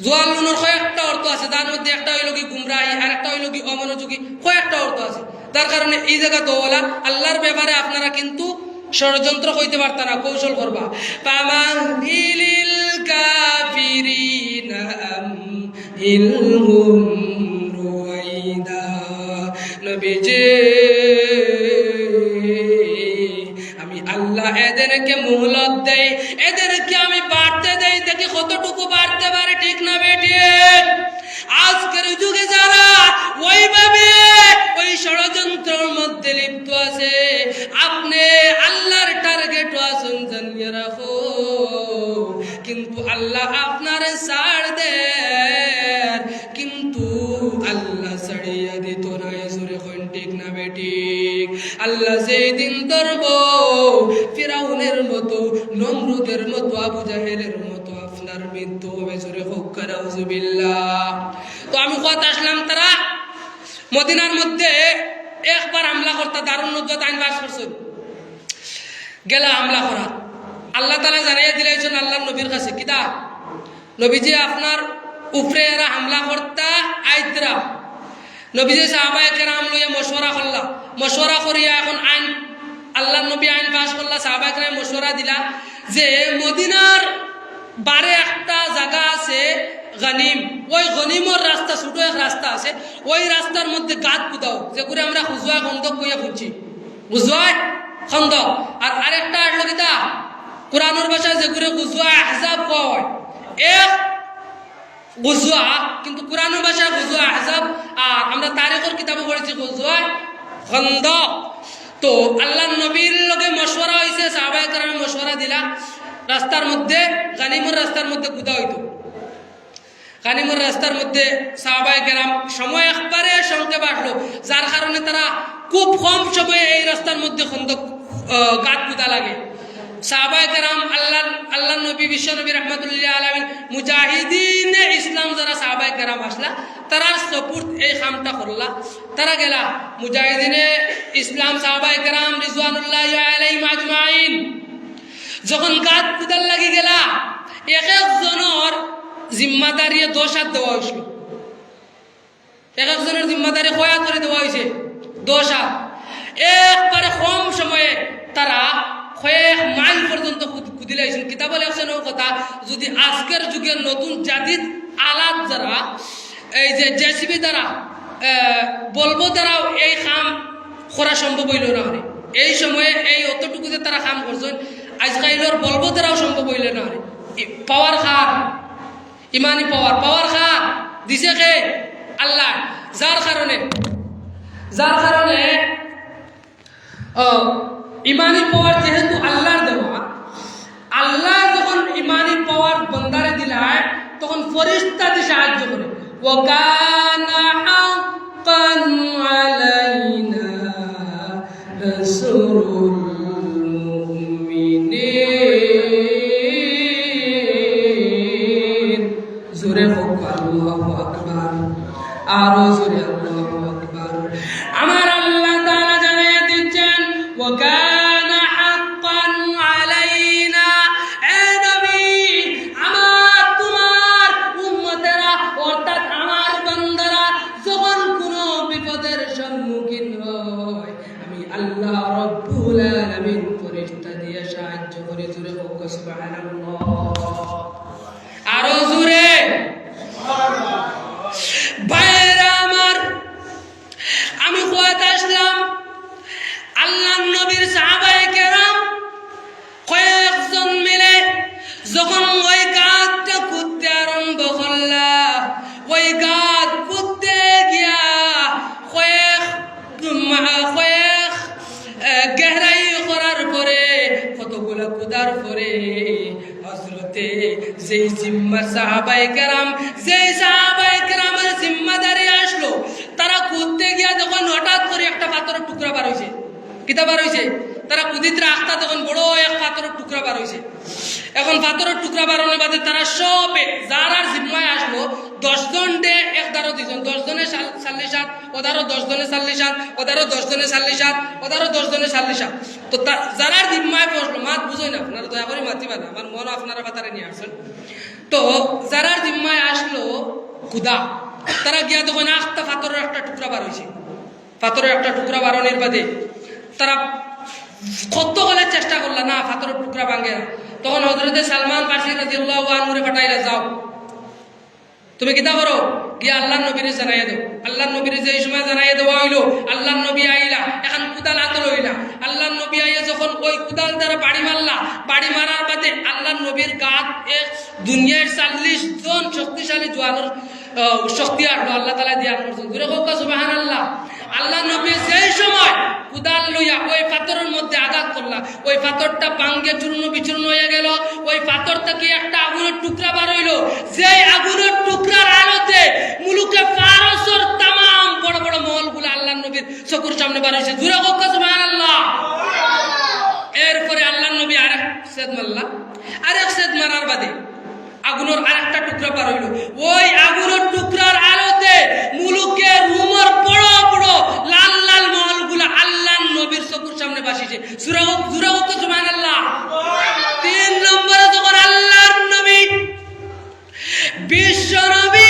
যাল্লুনের কয়েকটা অর্থ আছে, তার মধ্যে একটা হইল কি গুমরাহি, আর একটা হইল কি অমনোযোগী, কয়েকটা অর্থ আছে। তার কারণে এই জায়গা তো ওলা আল্লাহর ব্যাপারে আপনারা কিন্তু ষড়যন্ত্র হইতে পারত না, কৌশল করবা। ফামাহিলিল কাফিরিনা আমহিলহুম রুয়াইদা। নবীজি, আমি আল্লাহ এদেরকে মুহলত দেই, এদেরকে আমি বাড়তে দেই, দেখি কতটুকু বাড়তে পারে, ঠিক না বেঠিক? আজকের যুগে যারা ওইভাবে ওই ষড়যন্ত্রের মধ্যে লিপ্ত আছে, আপনি আল্লাহর টার্গেট আছেন জানিয়ে রাখো, কিন্তু আল্লাহ আপনার ছাড় দেন, কিন্তু আল্লাহ ছাড়িয়া দিত না। জোরে কইন ঠিক না বেঠিক? আল্লাহ যেই দিন ধরব ফিরাউনের মতো, নমরুদের মতো, আবু জাহেলের মতো আপনার মৃত্যু হবে। জোরে হোক নাউযুবিল্লাহ। তো আমি কথা আসলাম, তারা মদিনার মধ্যে একবার হামলা করতে দারুণ নজর আইন বাস করছেন, গেলা হামলা করা। আল্লাহ তাআলা জানিয়ে দিলেছেন আল্লাহর নবীর কাছে, কিদা নবীজি আপনার উপরে এরা হামলা করতা আইতরা। নবীজি সাহাবায়ে কেরাম লইয়া মশওয়ারা করলা, মশওয়ারা করিয়া এখন আইন আল্লাহর নবী আইন পাস করলা। সাহাবায়ে কেরাম মশওয়ারা দিলা যে মদিনার বারে একটা জায়গা আছে গনিম, ওই গনিমর রাস্তা, ছোট এক রাস্তা আছে, ওই রাস্তার মধ্যে গাত কুদাও, যে করে আমরা হুজওয়া খন্দক কইয়া খুঁজছি, হুজওয়া খন্দক। আর আরেকটা আসলো কিতা কোরআনের ভাষায় যে করে হুজওয়া আহজাব কোয়া হয়, এক গুজওয়া, কিন্তু কোরআনের ভাষায় গুজওয়া আহজাব, আর আমরা তারিখের কিতাবে পড়েছি গুজওয়া খন্দক। তো আল্লাহর নবীর লগে মশওয়ারা হইছে, সাহাবায়ে কেরাম মশওয়ারা দিলা, রাস্তার মধ্যে গানিমর রাস্তার মধ্যে কুদা হইতো। গানিমর রাস্তার মধ্যে সাহাবায়ে কেরাম সময় একবারে সংক্ষেপ আসলো, যার কারণে তারা খুব কম সময়ে এই রাস্তার মধ্যে খন্দক গাত কুদা লাগে। সাহাবায়ে কেরাম আল্লাহ নবী, বিশ্ব নবী রহমাতুল্লাহ আলামিন, মুজাহিদিনে ইসলাম যারা সাহাবায়ে কেরাম আসলা, তারা সপুর্দ এই কামটা করলা। তারা গেলা মুজাহিদিনে ইসলাম সাহাবায়ে কেরাম রিজওয়ানুল্লাহি আলাইহিম আজমাইন যখন গাত কুদাল লাগি গেলা, এক একজনের জিম্মাদারি 10 হাত দেওয়া হয়েছিল, এক একজনের জিম্মাদারি কয়া করে দেওয়া হয়েছে 10 হাত। একবারে কম সময়ে তারা কয়েক মাইল পর্যন্ত কুদিলাইছেন। কিতাব লেখছেন ও কথা, যদি আজকের যুগের নতুন জাদিদ আলাদ যারা, এই যে জেসিবি দ্বারা, বলবো দ্বারাও এই কাম করা সম্ভব হইল না। এই সময়ে এই অতটুকু যে তারা কাম করছেন, আজকাইলর বলবো দ্বারাও সম্ভব হইল না। পাওয়ার খান, ইমানি পাওয়ার খান দিছে কে? আল্লাহ। যার কারণে ইমানি পাওয়ার যেহেতু আল্লাহর দেওয়া, আল্লাহ যখন ইমানি পাওয়ার বন্দারে দিলায়, তখন ফেরেশতা দিয়ে সাহায্য করে। ওয়াকানা হাক্কান আলাইনা নাসরুল মুমিনিন। জোরে হোক আল্লাহু আকবার, আরো জোরে আল্লাহু আকবার। আমার আল্লাহ তাআলা জানিয়ে দিচ্ছেন ওয়া কানা হাক্কান আলাইনা, এ নবী আমার তোমার উম্মতেরা অর্থাৎ আমার বান্দারা যখন কোনো বিপদের সম্মুখীন হয় আমি আল্লাহ রব্বুল আলামিন ফেরেশতা দিয়ে সাহায্য করে। জোরে হোক সুবহানাল্লাহ, আরো জোরে। ভাইরা আমার, আমি কোয়াতে আসলাম, আল্লাহ নবীর সাহাবায়ে কেরাম কয়েকজন মিলে যখন ওই গাছটা খুঁড়তে আরম্ভ করলা, ওই গাছ খুঁড়তে গিয়া কয়েক গেহরাই করার পরে কতগুলো খুদার পরে হযরতে যেই জিম্মা সাহাবায়ে কেরাম, যেই সাহাবায়ে কেরামের জিম্মাদারি আসলো, তারা খুঁড়তে গিয়া যখন হঠাৎ করে একটা পাথরের টুকরা বার হইছে। কিতা বার হইছে? তারা কুদিতে রাখতা তখন বড় এক পাথরের টুকরা বার হইছে। এখন পাথরের টুকরা বাড়ানোর বাদে তারা সবে যারার জিম্মায় আসলো 10 জন ডে 11 দুজন, 10 জনে 40, ওদারও 10 জনে 40, ওদারও 10 জনে 40, ওদারও 10 জনে 40। তো যারার জিম্মায় বসলো, মাত বুঝোই না আপনারা, দয়া করে মাতিবা না, আমার মন আপনারা বাতারে নিয়ে আসছেন। তো যারার জিম্মায় আসলো খুদা, তারা গিয়া তখন আখটা পাথরের একটা টুকরা বার হইছে। পাথরের একটা টুকরা বাড়ানোর বাদে তারা কত বলে চেষ্টা করলা, না পাথরের টুকরা ভাঙে না। তখন হযরতে সালমান ফারসি রাদিয়াল্লাহু আনহু পাঠাইলা, যাও তুমি কিতা করো, গিয়া আল্লাহর নবীরে জানাইয়া দাও। আল্লাহর নবীরে যে সময় জানাইয়া দেওয়া হইলো, আল্লাহর নবী আইলা, এখন কুদাল হাতে লইলা। আল্লাহর নবী আইয়া যখন ওই কুদাল দ্বারা বাড়ি মারলা, বাড়ি মারার বাদে আল্লাহর নবীর গাত এক দুনিয়ার 40 জন শক্তিশালী জোয়ানের শক্তি আসলো আল্লাহ তাআলা দিয়া করছেন। দূরে হোক সুবহানাল্লাহ। আল্লাহ নবী যেই সময় কুদাল লইয়া ওই পাথরের মধ্যে আঘাত করলা, ওই পাথরটা ভাঙ্গে চূর্ণ বিচূর্ণ হয়ে গেল। ওই পাথর থেকে একটা আগুনের টুকরা বার হইল, যেই আগুনের টুকরার আলোতে মুলুকে ফারসের तमाम বড় বড় মহলগুলো আল্লাহ নবীর চোখের সামনে বার হইছে। জোরে হোক সুবহানাল্লাহ। এরপরে আল্লাহ নবী আরেক সেদ মারলা, আরেক সেদ মারার বাদে আগুনের আরেকটা টুকরা বার হইল। ওই আগুনের টুকরার আলোতে মুলুকে রুমের বড় বড় লাল লাল মহলগুলো আল্লাহর নবীর চোখের সামনে ভাসিছে। সূরা হোক সুবহানাল্লাহ। 3 নম্বরে যখন আল্লাহর নবী বিশ্ব নবী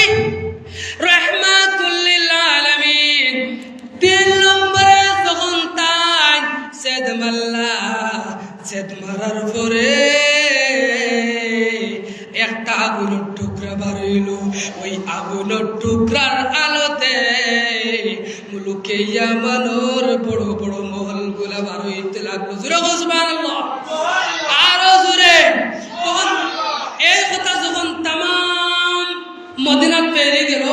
রাহমাতুল লিল আলামিন 3 নম্বরে যখন তাই সেদ মারলা, সেদ মারার পরে একটা আগুনের টুকরা বার হইল। ওই আগুনের টুকরার আলোতে মুলুকে ইয়ামানের বড় বড় মহলগুলা বার হইতে লাগলো। জোরে সুবহানাল্লাহ, আরো জোরে। তখন এই কথা যখন তামাম মদিনা পেরে গেল,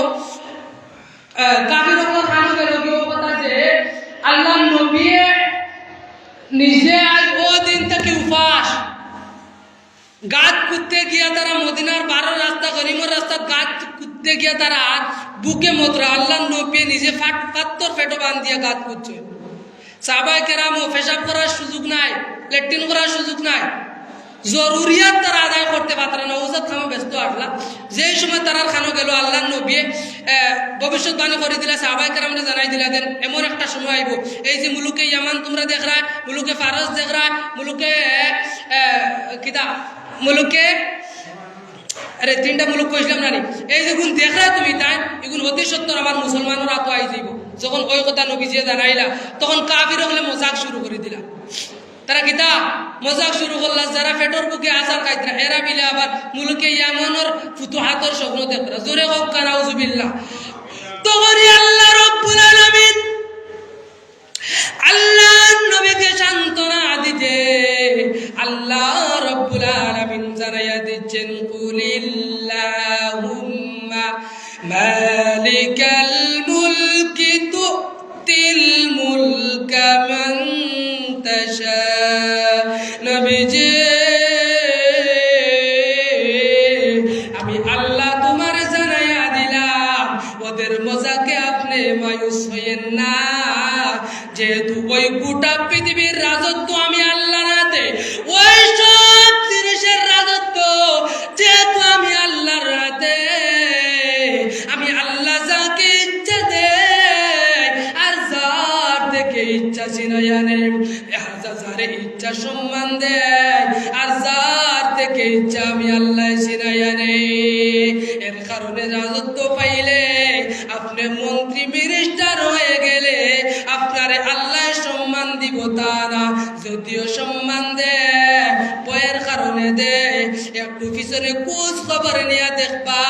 কাফিররা খানো গেল কি কথা যে আল্লাহ নবী নিজে আজ ওই দিন থেকে উপাস, গাছ কুদতে গিয়া তারা মদিনার 12 রাস্তা গরিমর রাস্তা গাছ কুদতে গিয়া তারা বুকে মতরা আল্লাহ নবী নিজে পাত্তর পেটো বান দিয়া গাছ কুদছে। সাহাবায়ে কেরাম পেশাব করার সুযোগ নাই, ল্যাট্রিন করার সুযোগ নাই, জরুরিয়াত তারা আদায় করতে পারে না। ওজাত খামা ব্যস্ত আসলা। যেই সময় তারা খানো গেল, আল্লাহ নবী ভবিষ্যৎবাণী করে দিলা, সাহাবায়ে কেরামরা জানাই দিলা দেন এমন একটা সময় আইব, এই যে মুলুকে ইয়ামান তোমরা দেখরা, মুলুকে ফারস দেখরা, মুলুকে কিতা মুলুকে আরে 3টা মুলুক কইছিলাম না, এই যে গুণ দেখরা তুমি তাই এগুন অতি সত্তর আমার মুসলমানরা তো আই যাইব। যখন ওই কথা নবীজি জানাইলা, তখন কাফির হলে মজাক শুরু করে দিলা। তারা কিতা মজাক শুরু করলা, যারা পেটর বুকে আসার খাইতরা এরা মিলে আবার মুলুকে ইয়ামানের ফুতুহাতের স্বপ্ন দেখরা। জোরে হোক নাউজুবিল্লাহ। তখন আল্লাহ রাব্বুল আলামিন আল্লাহ নবীকে সান্ত্বনা দিতে আল্লাহ রাব্বুল আলামিন জানাইয়া দিচ্ছেন, কুলিল্লাহুম্মা মালিকাল মুলকি তুতিল মুলকা মান তাশা। নবীজি আমি আল্লাহ তোমার জানাইয়া দিলাম, ওদের মজাকে আপনি মায়ুস হইয়েন না, যেহেতু ওই গোটা পৃথিবীর রাজত্ব আমি আল্লাহর হাতে, ওই সব জিনিসের রাজত্ব যেহেতু আমি আল্লাহর হাতে, ইচ্ছা সম্মান দেয়, আর যার থেকে ইচ্ছা আমি আল্লাহ ছিনাইয়া নেই। এর কারণে রাজত্ব পাইলে, আপনি মন্ত্রী মিনিস্টার হয়ে গেলে আপনারে আল্লাহ সম্মান দিব তা না। যদিও সম্মান দেয়, বয়ের কারণে দেয়, একটু পিছনে খোঁজ খবর নিয়ে দেখবা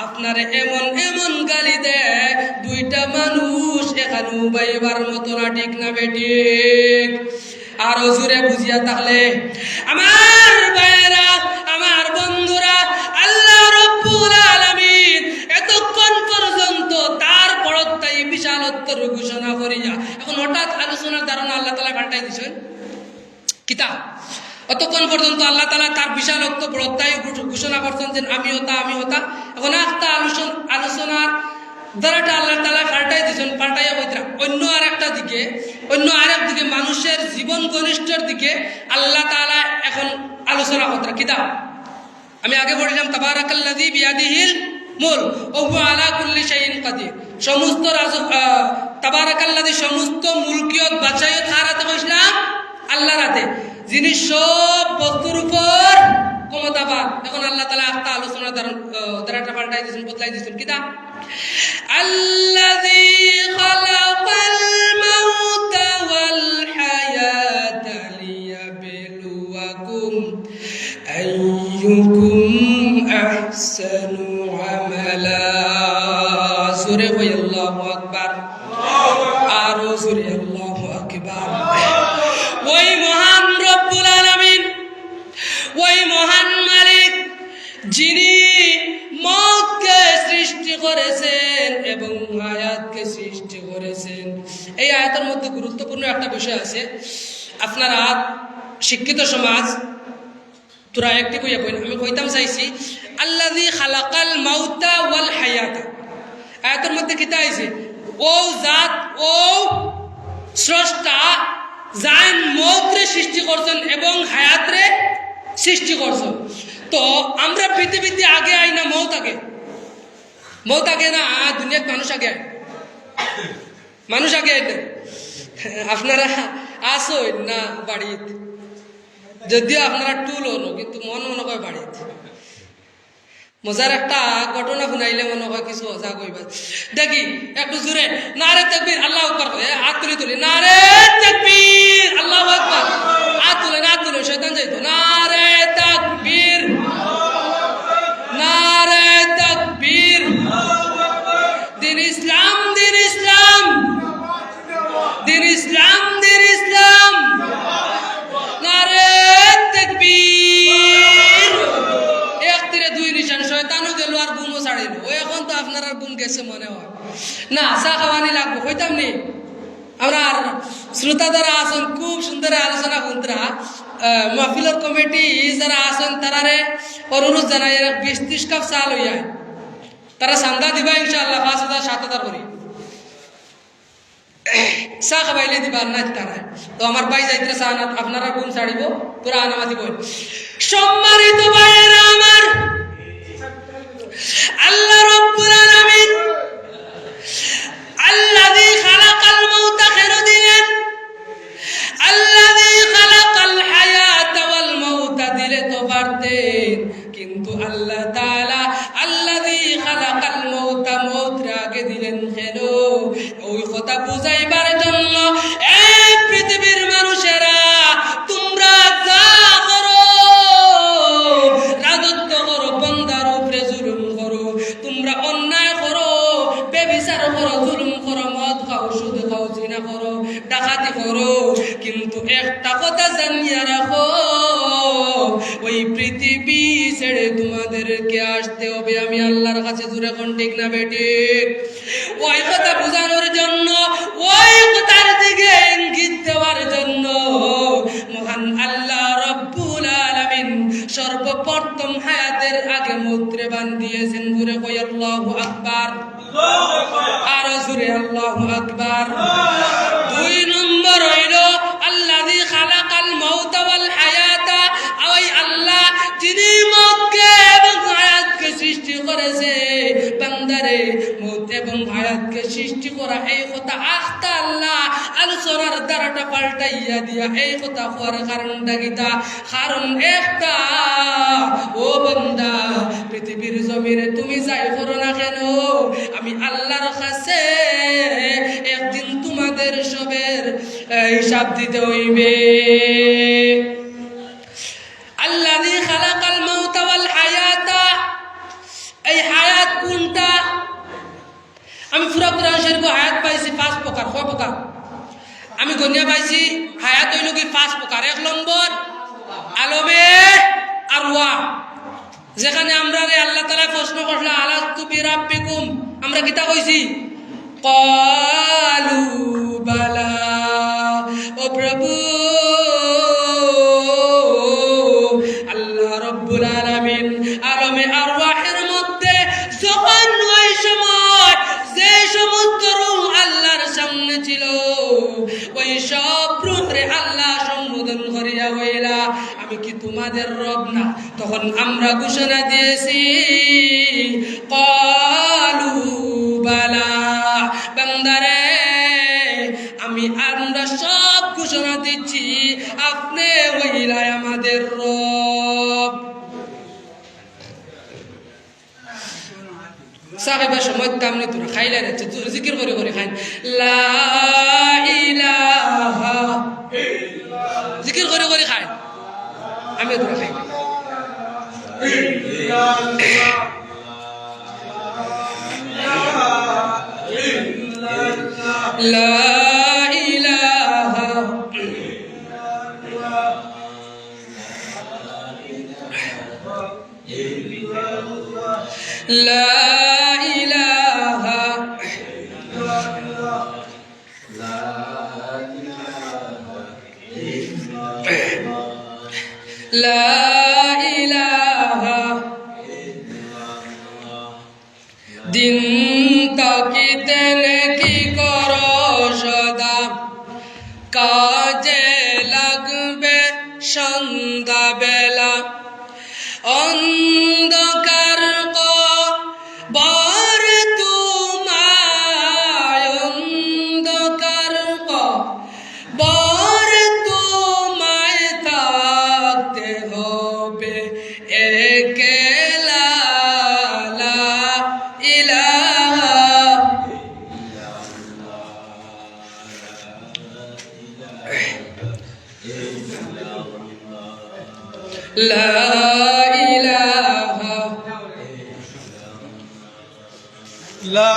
আপনারে এমন এমন গালি দেয়, দুইটা মানুষ এখানে উবাইবার মতো না, ঠিক না বেঠিক? আরো জোরে বুঝিয়া তাহলে আমার ভাইয়েরা, আমার বন্ধুরা, আল্লাহ রাব্বুল আলামিন এতক্ষণ পর্যন্ত তার বড়ত্বই বিশালত্বর ঘোষণা করিয়া এখন হঠাৎ আলোচনার ধারণা আল্লাহ তাআলা পাল্টাই দিয়েছেন কিতাব। অতক্ষণ পর্যন্ত আল্লাহ তাআলা তার বিশালত্ব বড়ত্বই ঘোষণা করছেন যে আমি হতা আমি হতা। এখন একটা আলোচনার ধারাটা আল্লাহ তাআলা পাল্টাই দিয়েছেন, পাল্টাইয়া বইতরা অন্য আরেক দিকে মানুষের জীবন ঘনিষ্ঠের দিকে আল্লাহ তাআলা এখন আলোচনা করতেন কিতাব। আমি আগে বললাম তাবারাকাল্লাযী বিয়াদিহিল মুলক ওয়া হুয়া আলা কুল্লি শাইইন কাদির। সমস্ত তাবারাকাল্লাযী সমস্ত মুলকিয়ত বাদশাহিয়ত কার হাতে কইছিলাম? আল্লাহর হাতে, যিনি সব বস্তুর উপর ক্ষমতাবান। এখন আল্লাহ তাআলা একটা আলোচনার ধারাটা পাল্টাই দিয়েছেন, বদলাই দিয়েছেন কিতাব। আল্লাযী খালাকাল মাউতা ওয়াল হায়াতা লিয়াবলুয়াকুম আইয়ুকুম আহসানু আমালা। সূরা আল্লাহু আকবার, আরো সূরা আল্লাহু আকবার। ওই মহান রব্বুল আলামিন, ওই মহান মালিক যিনি মওতকে সৃষ্টি করেছেন এবং হায়াতকে সৃষ্টি করেছেন। এই আয়াতের মধ্যে গুরুত্বপূর্ণ একটা বিষয় আছে। আপনারা শিক্ষিত সমাজ তোরা একটি কইয়া কইন, আমি কইতাম চাইছি আল্লাযী খালাকাল মাউতা ওয়াল হায়াতা। আয়াতের মধ্যে কিতা আইছে? ও জাত, ও স্রষ্টা যান মওতরে সৃষ্টি করছেন এবং হায়াতরে সৃষ্টি করছেন। তো আমরা পৃথিবীতে আগে আই না মওত আগে? মওত আগে না দুনিয়াত মানুষ আগে আয়? মানুষ আগে আইতে আপনারা আসেন না বাড়িত, যদিও আপনারা টুল হলো কিন্তু মনে হয় বাড়িত। মজার একটা ঘটনা শুনাইলে মনে হয় কিছু মজা কইবা। দেখি একটু জোরে নারে তাকবীর, আল্লাহু আকবার, হাত তুলি নারে তাকবীর, আল্লাহু আকবার, হাত তুলে শয়তান যাইতো। নারে তাকবীর, নারে তাকবীর। দিন ইসলাম, দিন ইসলাম, দিন ইসলাম, দিন ইসলাম। নারে তাকবীর। এক তীরে দুই নিশান, শয়তানও গেল আর গুমও ছাড়িল। ও এখন তো আপনার আর গুম গেছে মনে হয় না, চা খাওয়ানি লাগবো কইতাম নি। আমরা শ্রোতা যারা আছেন খুব সুন্দর আলোচনা শুনতরা, মাহফিলের কমিটি যারা আছেন তারারে অনুরোধ জানাই 20-30 কাপ চা লইয়া তারা চান্দা দিবা ইনশাআল্লাহ 5,000 7,000 করি চা খাবাইলে দিবা না তারা। তো আমার ভাই যাইতে চা না, আপনারা গুণ ছাড়িব তোরা আনামাতি বই। সম্মানিত ভাইয়েরা আমার, আল্লাহ রাব্বুল আলামিন আল্লাযী খালাকাল মাউতা কেন দিলেন? আল্লাযী খালাকাল হায়াতা ওয়াল মাউতা দিলে তো পারতেন, কিন্তু আল্লাহ তাআলা আল্লাযী খালাকাল মাউতা মওতরে আগে দিলেন কেন? ওই কথা বুঝাইবার জন্য এই পৃথিবীর মানুষেরা তোমরা যা করো, রাজত্ব করো, বান্দার উপরে জুলুম করো, তোমরা অন্যায় করো, বেবিচার করো, জুলুম করো, মদ খাও, সুদ খাও, জিনা করো, ডাকাতি করো, কিন্তু একটা কথা জানিয়ে রাখো, ওই পৃথিবী ছেড়ে তোমাদেরকে আসতে হবে আমি আল্লাহর কাছে। জুড়ে কোন ঠিক না বেঠিক? ওই কথা বোঝানোর জন্য, ওই কথার দিকে ইঙ্গিত দেওয়ার জন্য মহান আল্লাহ রাব্বুল আলামিন সর্বপ্রথম হায়াতের আগে মৌতরে বান্ধিয়েছেন। জুড়ে কই আল্লাহু আকবার, আরো জুড়ে আল্লাহু আকবার। 2 নম্বর হইল আল্লাযী খালাকাল মাউতা ওয়াল হায়াতা, ওই আল্লাহ যিনি মওতকে এবং হায়াতকে সৃষ্টি করেছে। বান্দারে মওত এবং হায়াতকে সৃষ্টি করা এই কথা আখতা আল্লাহ আলোচনার দ্বারাটা পাল্টাইয়া দিয়া এই কথা হওয়ার কারণটা কিতা? কারণ একটা, ও বান্দা, পৃথিবীর জমিনে তুমি যাই করো না কেন, আমি আল্লাহর কাছে একদিন তোমাদের সবের হিসাব দিতে হইবে। আল্লাযী খালাকাল মাউতা ওয়াল হায়াতা, এই হায়াত কোনটা? আমি পুরা কোরআন শরীফ হায়াত পাইছি 5 প্রকার। কয় প্রকার? আমি গনিয়া পাইছি হায়াত হইল কি 5 প্রকার। 1 নম্বর আলমে আরওয়া, যেখানে আমরা আল্লাহ তাআলা প্রশ্ন করলা আলাস্তু বিরাব্বিকুম, আমরা কিতা কইছি? ক্বালু বালা, ও প্রভু আল্লাহ রব্বুল আলামিন আলমে আরওয়াহের মধ্যে যখন ওই সময় যে সমস্ত রূহ আল্লাহর সামনে ছিল, ওই সব রূহরে আল্লাহ সম্বোধন করিয়া কইলা, আমি কি তোমাদের রব না? তখন আমরা ঘোষণা দিয়েছি ক্বালু বালা, বান্দারে আমরা সব ঘোষণা দিচ্ছি আপনি হইলাই আমাদের রব। সাহেবের সময় কামনি তোরা খাইলে যাচ্ছে, জিকির করে করে খাইন লা ইলাহা, জিকির করে করে খাই, আমি তোরা খাই লা ইলাহা লা ইলাহা লা ইলাহা, দিন তাকিতে কি করো সদা, কাজে লাগবে সন্ধ্যা বেলা, অন্ধকার কবর তোমায়, অন্ধকার কবর তোমায় থাকতে হবে একেলা, লা ইলাহা লা ইলাহা লা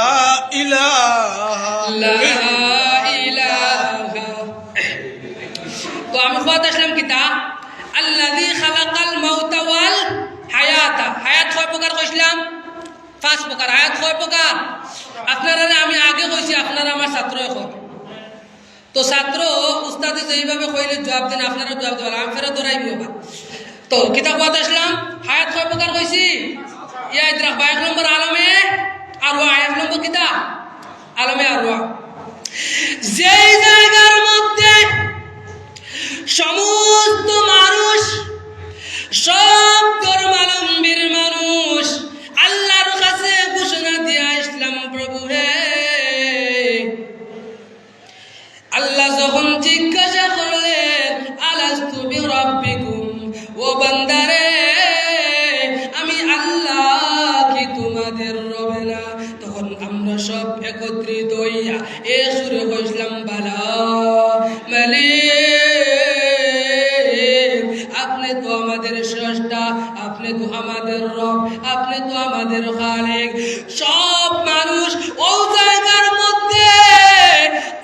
ইলাহা লা ইলাহা। তো আমি কথা আসলাম কিতা? আল্লাযী খালাকাল মাউতা ওয়াল হায়াতা। হায়াত কয় প্রকার কইছিলাম? 5 প্রকার। হায়াত কয় প্রকার? আপনারা আমি আগে কইছি, আপনারা আমার ছাত্র এখন। তো ছাত্র উস্তাদে যেইভাবে কইলে জবাব দেন, আপনারা জবাব দেবেন, আমি ফেরত ধরাইব। তো কিতা কথা আসলাম? হায়াত কয় প্রকার কইছি? ইয়াদ রাখবা। 1 নম্বর আলমে আরওয়া। 1 নম্বর কিতা? আলমে আরওয়া। যেই জায়গার মধ্যে সমস্ত মানুষ, সব ধর্মাবলম্বীর মানুষ আল্লাহর কাছে ঘোষণা দিয়ে আসলাম, প্রভু হে, আল্লাহ যখন জিজ্ঞাসা করলেন আলাস্তু বিরাব্বিকুম, ও বান্দারে আমি আল্লাহ কি তোমাদের রব না? তখন আমরা সব একত্রিত হইয়া এ সুরে কইলাম বালা মালিক, আপনি তো আমাদের স্রষ্টা, আপনি তো আমাদের রব, আপনি তো আমাদের খালিক। সব মানুষ ও জায়গার মধ্যে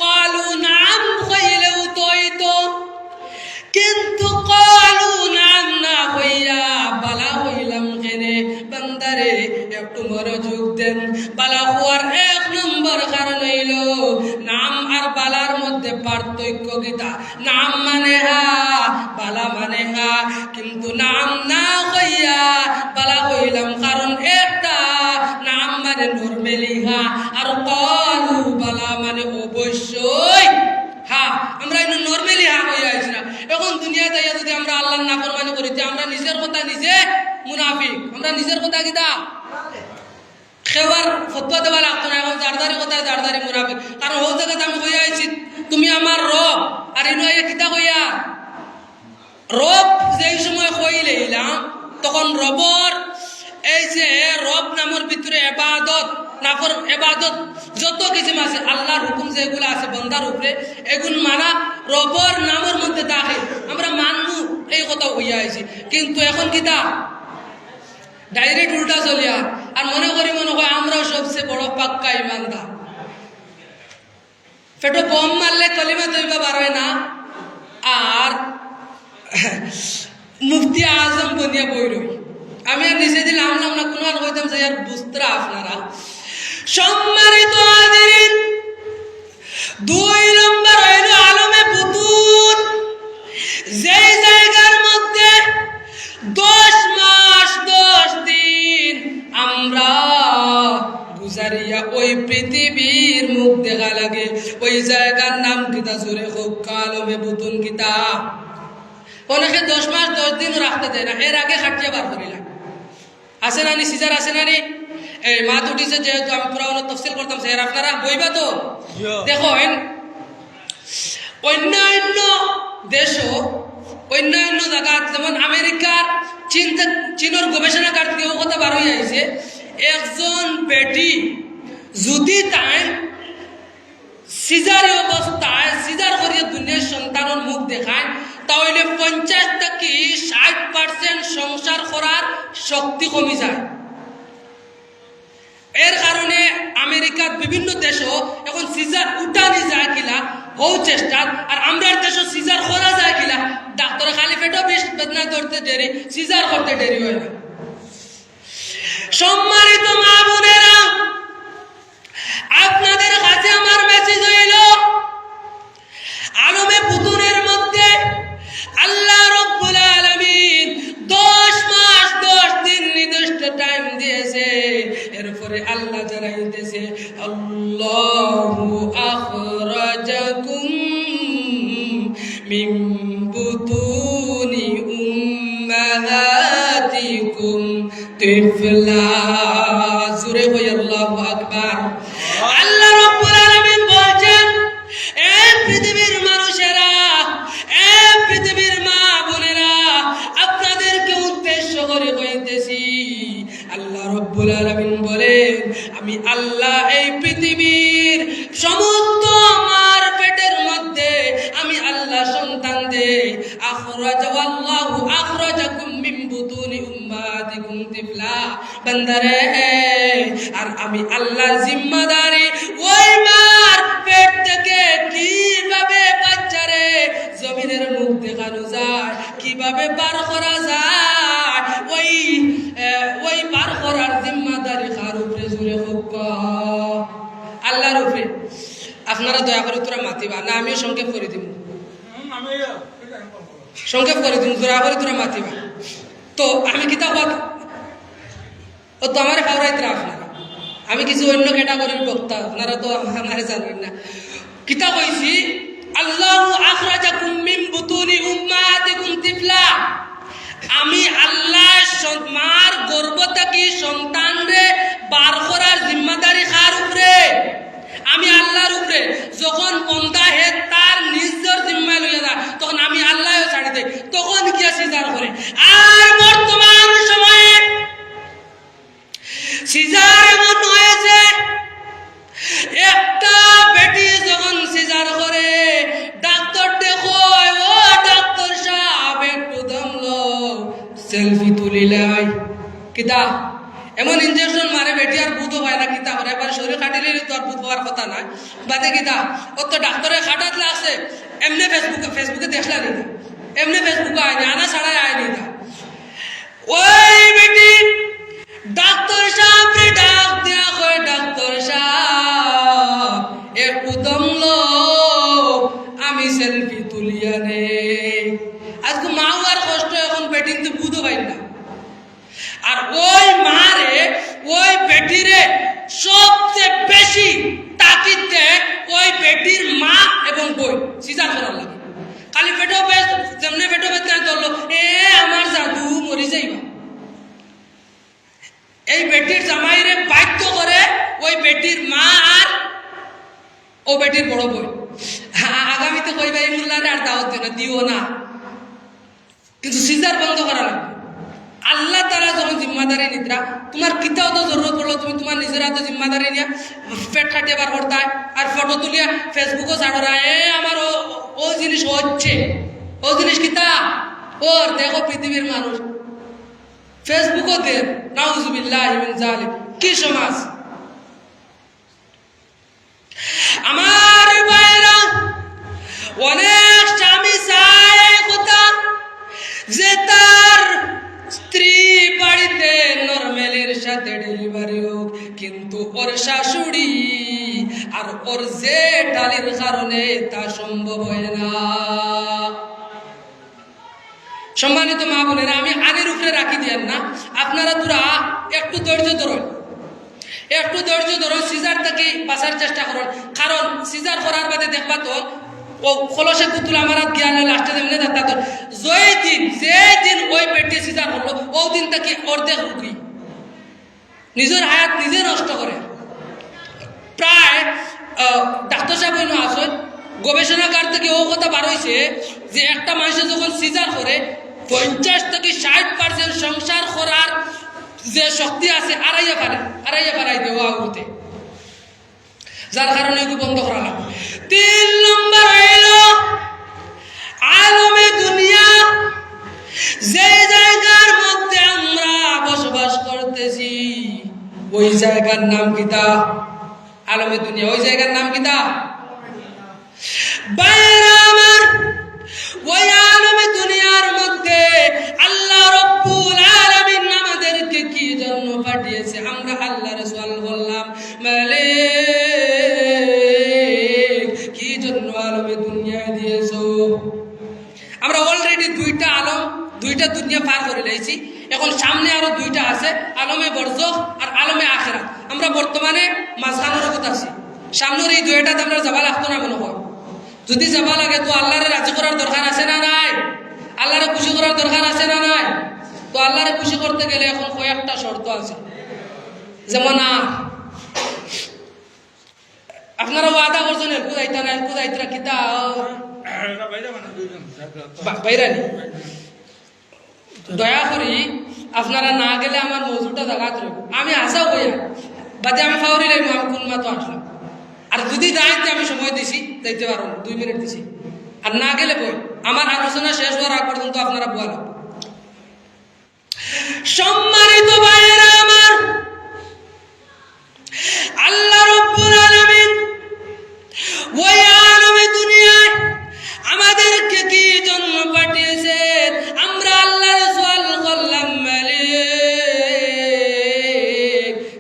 কালু নাম কইলেও তো, কিন্তু কালু নাম না হইয়া বালা হইলাম কেনে? বান্দারে একটু মনোযোগ দেন। বালা হওয়ার 1 নম্বর কারণ হইল নাম আর বালার মধ্যে পার্থক্য কিতা? নাম মানে হা, বালা মানে হা, কিন্তু নাম না হইয়া বালা হইলাম কারণ একটা, নাম মানে নরমালি হা, আর কালু বালা মানে অবশ্যই হা। আমরা এনে নরমালি হা হইয়া আইছি না। এখন দুনিয়ায় যাইয়া যদি আমরা আল্লাহর নাফরমানি করি, আমরা নিজের কথা নিজে মুনাফিক। আমরা নিজের কথা কিতা সেবার ফতোয়া দেওয়া লাগতো না, এখন জারদারি কথা জারদারি মুনাফিক। কারণ ও জায়গাতে আমি কইয়া আইছি তুমি আমার রব, আর ইনো আইয়া কিতা কইয়া রব যেই সময় কইলে ইলাম তখন রবর এই যে রব নামের ভিতরে এবাদত নাফর এবাদত যত কিছু আছে আল্লাহর হুকুম যেগুলো আছে বন্দার উপরে এগুলো মানা রবর নামের মধ্যে দাখিল, আমরা মানবো এই কথা হইয়া আইছি। কিন্তু এখন কিতা ডাইরেক্ট উল্টা চলিয়া আর মনে হয় আমরাও সবচেয়ে বড় পাক্কা ইমানদার। ফেটো বম মারলে কলিমা তৈবা বার হয় না, আর মুফতি আজম বনিয়া বই রই। আমি আর নিচে দিলাম না কোনো আর কইতাম যে আর বুঝতরা আপনারা। সম্মানিত হাজিরিন, 2 নম্বর হইল আলমে বুতুন, যে জায়গার মধ্যে 10 মাস 10 দিন আমরা গুজারিয়া ওই পৃথিবীর মুখ দেখা লাগে, ওই জায়গার নাম কিতা জোরে খুব আলমে বুতুন কিতা। অনেকে 10 মাস 10 দিনও রাখতে দেয় না, এর আগে খাটিয়া বার করিলাম। আছে নানি সিজার আছে নানি, এই মাত উঠিছে যেহেতু আমি পুরা অনেক তফসিল করতাম স্যার আপনারা বইবা তো দেখেন। অন্যান্য দেশও অন্যান্য জায়গা যেমন আমেরিকার চীনের গবেষণাগার থেকেও কথা বার হয়ে আইছে, একজন বেটি যদি তাই সিজারের অবস্থায় সিজার করিয়া দুনিয়ার সন্তানের মুখ দেখায় তাহলে 50 থেকে 60% সংসার করার শক্তি কমে যায়। এর কারণে আমেরিকার বিভিন্ন দেশও এখন সিজার উঠানি যায় কিলা হও চেষ্টা, আর আমরা দেশও সিজার করা যায় কিলা ডাক্তার খালি পেটও বেদনা ধরতে দেরি, সিজার করতে দেরি হয় না। সম্মানিত মা বোনেরা, আপনাদের কাছে আমার মেসেজ হইল আলমে বুতুনের মধ্যে আল্লাহ রব্বুল আলামিন 10 মাস 10 দিন নির্দিষ্ট টাইম দিয়েছে। এরপরে আল্লাহ জানাইতেছে আল্লাহু আখরাজাকুম মিন বুতুনি উম্মাহাতিকুম তিফলা। জোরে কই আল্লাহু আকবার। আল্লাহ রব্বুল আলামিন বলেন এ পৃথিবীর মানুষেরা, এ পৃথিবীর মা বোনেরা, আপনাদেরকে উদ্দেশ্য করে কইতেছি আল্লাহ রব্বুল আলামিন বলেন আমি আল্লাহ এই পৃথিবীর সমস্ত আমার পেটের মধ্যে আমি আল্লাহ সন্তান দেই। আখরাজাল্লাহু আখরাজাকুম মিন বুতুনি উম্মাহাতিকুম তিফলা। বান্দারে, আর আমি আল্লাহর জিম্মাদারি ওই মার পেট থেকে কিভাবে বাচ্চারে জমিনের মুখ দেখানো যায়, কিভাবে বার করা যায়, ওই বার করার জিম্মাদারি কার উপরে? জুড়ে হোক আল্লাহর উপরে। আপনারা দয়া করে তোরা মাতিবা না, আমিও সংক্ষেপ করে দিব, সংক্ষেপ করে দিব, দয়া করে তোরা মাতিবা। তো আমি কিতাব ও তো আমার ফাওরাইতরা আপনারা, আমি কিছু অন্য ক্যাটাগরির বক্তা, আপনারা তো আমার জানেন না। কিতাব কইছি আল্লাহু আখরাজাকুম মিন বুতুনি উম্মাহাতিকুম তিফলা। আমি আল্লাহ মার গর্ভ থেকে সন্তানরে বার করার জিম্মাদারি কার উপরে? আমি আল্লাহর উপরে। যখন বন্দা হে তার নিজের জিম্মায় লইয়া যায় তখন আমি আল্লাহও ছাড়ি দেই, তখন গিয়া সিজার করে। আর বর্তমান সময়ে সিজার এমন হয়েছে, একটা বেটি যখন সিজার করে ডাক্তার দেখো ও ডাক্তার সাহেব একটু দম লো, সেলফি তুলিলাই কিতা এমন ইনজেকশন মারে বেটি আর বুধ হয় না কিতা করে, এবার শরীর কাটিলে তো আর বুধ হওয়ার কথা নাই বাদে কিতা ও তো ডাক্তারের খাটাতলে আছে। এমনি ফেসবুকে দেখলা নিতা, এমনি ফেসবুকে আয়নি, আনা ছাড়াই আয়নি তা। ওই বেটি ডাক্তার সাহেব ডাক দেয়া হয়, ডাক্তার সাহেব একটু দম লো, আমি সেলফি তুলিয়া নে। আজকে মা আর কষ্ট, এখন বেটিন তো বুধ হয় না। আর ওই মারে ওই বেটিরে সবচেয়ে বেশি তাকিদ দেয় ওই বেটির মা এবং বই সিজার করার লাগে। খালি পেটো বেশ যেমনি পেটো বেশ ধরলো এ আমার জাদু মরি যাইবা। এই বেটির জামাইরে বাধ্য করে বেটির মা আর ও বেটির বড় বোন। আগামীতে কইবা এই মুল্লারে আর দাওয়াত দিও না, কিন্তু সিজার বন্ধ করা লাগবে। আল্লাহ তারা যখন জিম্মাদারি নিদ্রা, তোমার কিতাও তো জরুরত পড়লো, তুমি তোমার নিজের হাতে জিম্মাদারি নিয়া পেট খাটিয়ে বার করতায় আর ফটো তুলিয়া ফেসবুকও ছাড়া আমার ও জিনিস হচ্ছে, ও জিনিস কিতা ওর দেখো পৃথিবীর মানুষ ফেসবুকও দেন। নাউজুবিল্লাহি মিন জালিক, কি সমাজ! আমার ভাইরা, অনেক স্বামী চায় কথা যে তার স্ত্রী বাড়িতে নরমালের সাথে ডেলিভারি হোক, কিন্তু ওর শাশুড়ি আর ওর যে ডালির কারণে তা সম্ভব হয় না। সম্মানিত মা বোনেরা, আমি আগের উপরে রাখি দিয়েন না, আপনারা তোরা একটু ধৈর্য ধরুন, একটু ধৈর্য ধরুন, সিজার থেকে বাঁচার চেষ্টা করুন। কারণ সিজার করার বাদে দেখবা তো ও খলসে পুতুল আমার হাত গিয়ে লাস্টে যেমনি দেখা তো যে দিন ওই পেটে সিজার হলো ও দিন থেকে অর্ধেক রুগী নিজের হায়াত নিজে নষ্ট করে। প্রায় ডাক্তার সাহেব আসেন গবেষণাগার থেকে ও কথা বার হয়েছে যে একটা মানুষের যখন সিজার করে 50 থেকে 60% সংসার করার যে শক্তি আছে আড়াইয়া পারাই দেওয়া হতে, যার কারণে এগুলো বন্ধ করা লাগবে। 3 নম্বর হইল আলমে দুনিয়া, যে জায়গার মধ্যে আমরা বসবাস করতেছি ওই জায়গার নাম কিতা? আলমে দুনিয়া। ওই জায়গার নাম কিতা? বাইরে আমার ওই আলমে দুনিয়ার মধ্যে আল্লাহ রব্বুল আলামিন আমাদেরকে কি জন্য পাঠিয়েছে? আমরা আল্লাহর সওয়াল বললাম, মালিক কি জন্য আলমে দুনিয়ায় দিয়েছো? আমরা অলরেডি দুইটা দুনিয়া পার করে নিয়েছি, এখন সামনে আরো 2টা আছে, আলমে বরজখ আর আলমে আখিরাত। আমরা বর্তমানে মাঝখানের কথা আছি, সামনের এই 2টাতে আমরা যাবা লাগতো না মনে হয়। যদি যাবা লাগে তো আল্লাহরে রাজি করার দরকার আছে না নাই? আল্লাহরে খুশি করার দরকার আছে না নাই? তো আল্লাহরে খুশি করতে গেলে এখন কয়েকটা শর্ত আছে, যেমন আপনারা ওয়াদা করছেন এরকু যাইতা না, এরকু যাইতা কিতা বাইরানি। দয়া করি আপনারা না গেলে আমার মজুরটা জায়গা ধরব, আমি আশাও কইয়া বাদে আমি ফাউরি লাগবো আমি কোন মাতো আসলাম। আর যদি যাইতে আমি সময় দিছি যাইতে পারো, 2 মিনিট দিছি, আর না গেলে বই আমার আলোচনা শেষ হওয়ার আগ পর্যন্ত আপনারা বলা। সম্মানিত ভাইয়েরা আমার, আল্লাহ রব্বুল আলামিন ওই আলমে দুনিয়ায় আমাদেরকে কি জন্য পাঠিয়েছেন? আমরা আল্লাহর সওয়াল করলাম, মালিক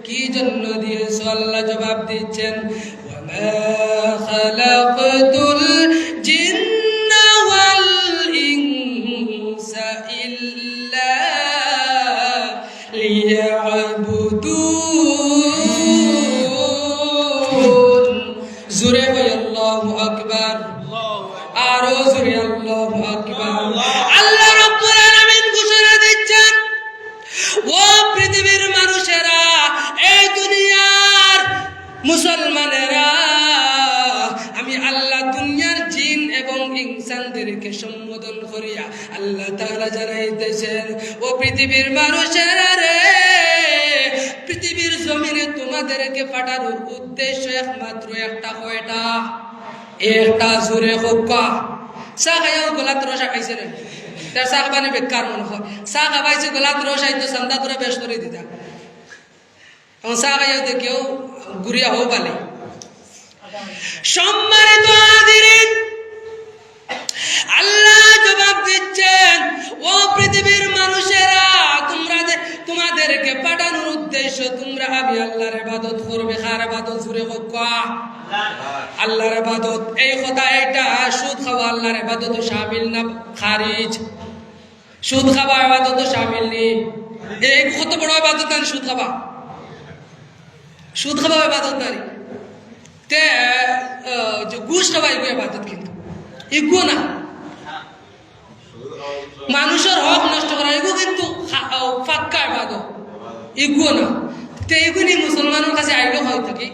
কি জন্য দিয়েছো? আল্লাহ জবাব দিচ্ছেন, ওয়ামা খালাকতুল জিন্না ওয়াল ইনসা ইল্লা লিয়াবুদুন। জোরে বলি আল্লাহু আকবার, আরো জোরে আল্লাহু আকবার। আল্লাহ রাব্বুল আলামিন ঘোষণা দিচ্ছেন, ও পৃথিবীর মানুষেরা, এই দুনিয়ার মুসলমানেরা, আমি আল্লাহ দুনিয়ার জিন এবং ইনসানদেরকে সম্বোধন করিয়া আল্লাহ তাআলা জানাইতেছেন, ও পৃথিবীর মানুষেরা রে, পৃথিবীর জমিনে তোমাদেরকে পাঠানোর উদ্দেশ্য একমাত্র একটা। কয়টা? একটা। জোরে হোকা। চা খাইও গোলাত রস খাইছে না, তার চা খাবানি বেকার মনে হয়। চা খাবাইছে গোলাত রস আইতো চান্দা তোরা বেশ করে দিতা, এবং চা খাইও দেখেও ঘুরিয়া হোক পালে। সম্মানিত হাজিরিন, আল্লাহ জবাব দিচ্ছেন, ও পৃথিবীর মানুষেরা, তোমাদেরকে পাঠানোর উদ্দেশ্য তোমরা আমি আল্লাহর ইবাদত করবে। কার ইবাদত? জোরে হোকা। আল্লাহর ইবাদত। এই কথা এটা সুদ খাওয়া আল্লাহর ইবাদত শামিল না খারিজ? সুদ খাওয়া ইবাদত শামিল নেই। এই কত বড় ইবাদত না সুদ খাওয়া? সুদ খাওয়া ইবাদত না তে যে ঘুষ খাওয়া এগুলো ইবাদত, কিন্তু এগুলো না। মানুষের হক নষ্ট করা এগুলো কিন্তু পাক্কা ইবাদত, এগুলো না। তো এইগুলি মুসলমানের কাছে আইলো হয় থাকি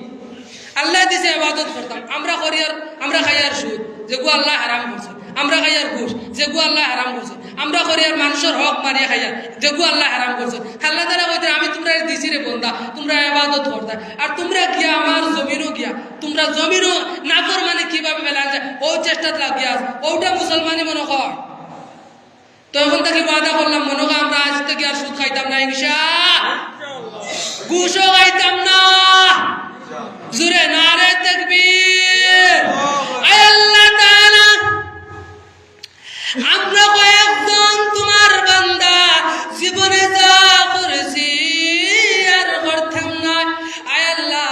আল্লাহ দিছে ইবাদত করতাম আমরা করিয়ার আমরা খাইয়ার সুদ যেগু আল্লাহ হারাম করছে আমরা খাইয়ার ঘুষ যেগু আল্লাহ হারাম করছে আমরা করিয়ার মানুষের হক মারিয়া খাইয়ার যেগু আল্লাহ হারাম করছে আল্লাহ তাআলা কইতে আমি তোমরা দিছি রে বন্দা তোমরা ইবাদত করতা আর তোমরা গিয়া আমার জমিনও গিয়া তোমরা জমিনও নাফরমানি কিভাবে ফেলান যায় ও চেষ্টাত লাগিয়া ওটা মুসলমানি মনে কর তো এখন থেকে ওয়াদা করলাম মনে কর আমরা আজ থেকে আর সুদ খাইতাম না ইনশাআল্লাহ ঘুষও খাইতাম না জোরে নারে তাকবীর আয় আল্লাহ তাআলা আমরা কয়েকজন তোমার বান্দা জীবনে যা করেছি আর করতাম না আয় আল্লাহ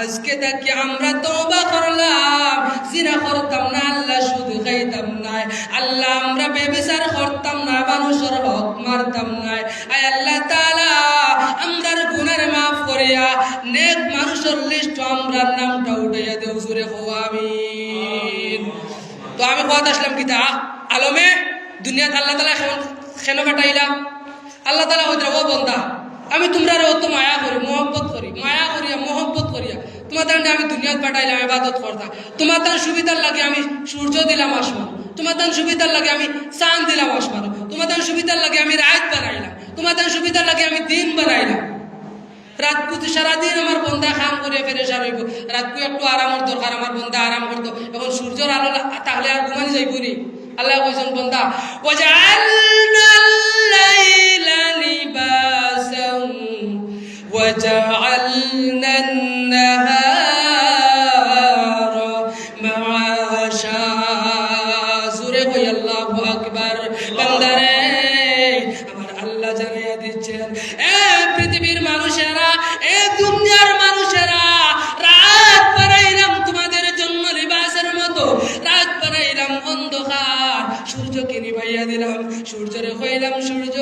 আজকে দেখি আমরা তওবা করলাম জিনা করতাম না আল্লাহ সুদ খাইতাম না আল্লাহ আমরা ব্যভিচার করতাম না মানুষের হক মারতাম না আয় আল্লাহ তাআলা আমরার গুনাহ মাফ করিয়া নেক মানুষের লিস্ট আমরার নামটা উঠাইয়া দেও জোরে কও আমিন তো আমি কথা আসলাম কিতা আলমে দুনিয়াত আল্লাহ তাআলা কেন কাটাইলাম আল্লাহ তাআলা হইতে ও বান্দা আমি তোমরা অত মায়া করি মোহব্বত করি মায়া করিয়া মোহব্বত করিয়া তোমাদের আমি দুনিয়াত পাঠাইলাম ইবাদত করতা তোমাদের সুবিধার লাগে আমি সূর্য দিলাম আসমান তোমাদের সুবিধার লাগে আমি চাঁদ দিলাম আসমান তোমাদের সুবিধার লাগে আমি রাত বানাইলাম তোমাদের সুবিধার লাগে আমি দিন বানাইলাম রাত পুঁতি সারাদিন আমার বন্দা খাম করে ফেরেশান হইব রাতকু একটু আরামের দরকার আমার বন্দা আরাম করতো এখন সূর্যের আলো তাহলে আর ঘুমানি যাইব নি আল্লাহ কইছেন বন্দা ওয়াজআলনাল লাইলা লিবাসান ওয়াজআলনান নাহারা মাআশা জোরে কই আল্লাহু আকবার বান্দারে আমার আল্লাহ জানাইয়া দিচ্ছেন এ পৃথিবীর মানুষেরা এ দুনিয়ার মানুষেরা রাত বানাইলাম তোমাদের জন্য লিবাসের মতো রাত বানাইলাম অন্ধকার সূর্যকে নিভাইয়া দিলাম সূর্যরে কইলাম সূর্য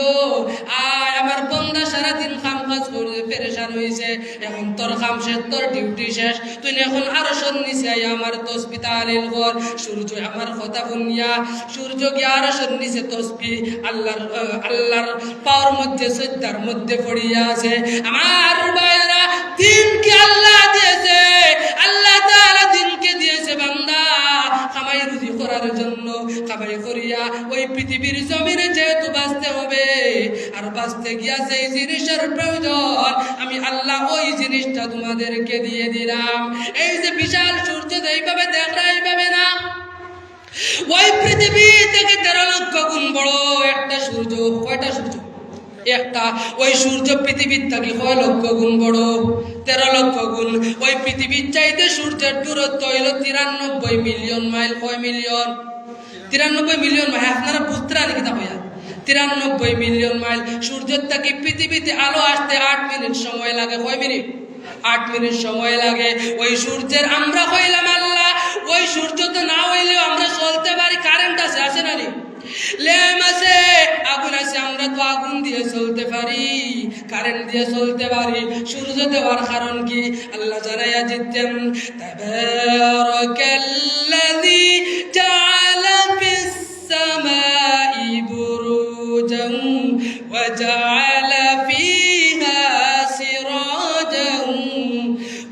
আয় আমার বন্দা সারাদিন কাম কাজ করে পেরেশান হইছে এখন তোর কাম শেষ তোর ডিউটি শেষ তুই এখন আরো নিচে আই আমার তসবিহ তাহলিল কর সূর্য আমার কথা শুনিয়া সূর্য গিয়া আরো নিচে তসবিহ আল্লাহর পাওয়ার মধ্যে সজ্জার মধ্যে পড়িয়া আছে আমার ভাইরা দিনকে আল্লাহ দিয়েছে আল্লাহ তাআলা দিনকে দিয়েছে বান্দা কামাই রুজি করার জন্য কামাই করিয়া ওই পৃথিবীর জমিনে যেহেতু বাঁচতে হবে আর বাঁচতে গিয়া সেই জিনিসের প্রয়োজন আমি আল্লাহ ওই জিনিসটা তোমাদেরকে দিয়ে দিলাম এই যে বিশাল সূর্য এইভাবে দেখরা এইভাবে না ওই পৃথিবী থেকে 13 লক্ষ গুণ বড় একটা সূর্য কয়টা সূর্য একটা ওই সূর্য পৃথিবীর থেকে কয় লক্ষ গুণ বড় 13 লক্ষ গুণ ওই পৃথিবীর চাইতে সূর্যের দূরত্ব হইল 93 মিলিয়ন মাইল কয় মিলিয়ন 93 মিলিয়ন মাইল আপনারা বুঝতে রানি কিতা হইয়া 93 মিলিয়ন মাইল সূর্যের থেকে পৃথিবীতে আলো আসতে 8 মিনিট সময় লাগে কয় মিনিট 8 মিনিট সময় লাগে ওই সূর্যের আমরা কইলাম আল্লাহ ওই সূর্য তো না হইলেও আমরা চলতে পারি কারেন্ট আছে না নি ল্যাম্প আছে আগুন আছে আমরা তো আগুন দিয়ে চলতে পারি কারেন্ট দিয়ে চলতে পারি সূর্য দেওয়ার কারণ কি আল্লাহ জানাইয়া দিতেন তাবারাকাল্লাযী জাআলা ফিস সামাই বুরুজান ওয়া জাআলা ফিহা সিরাজান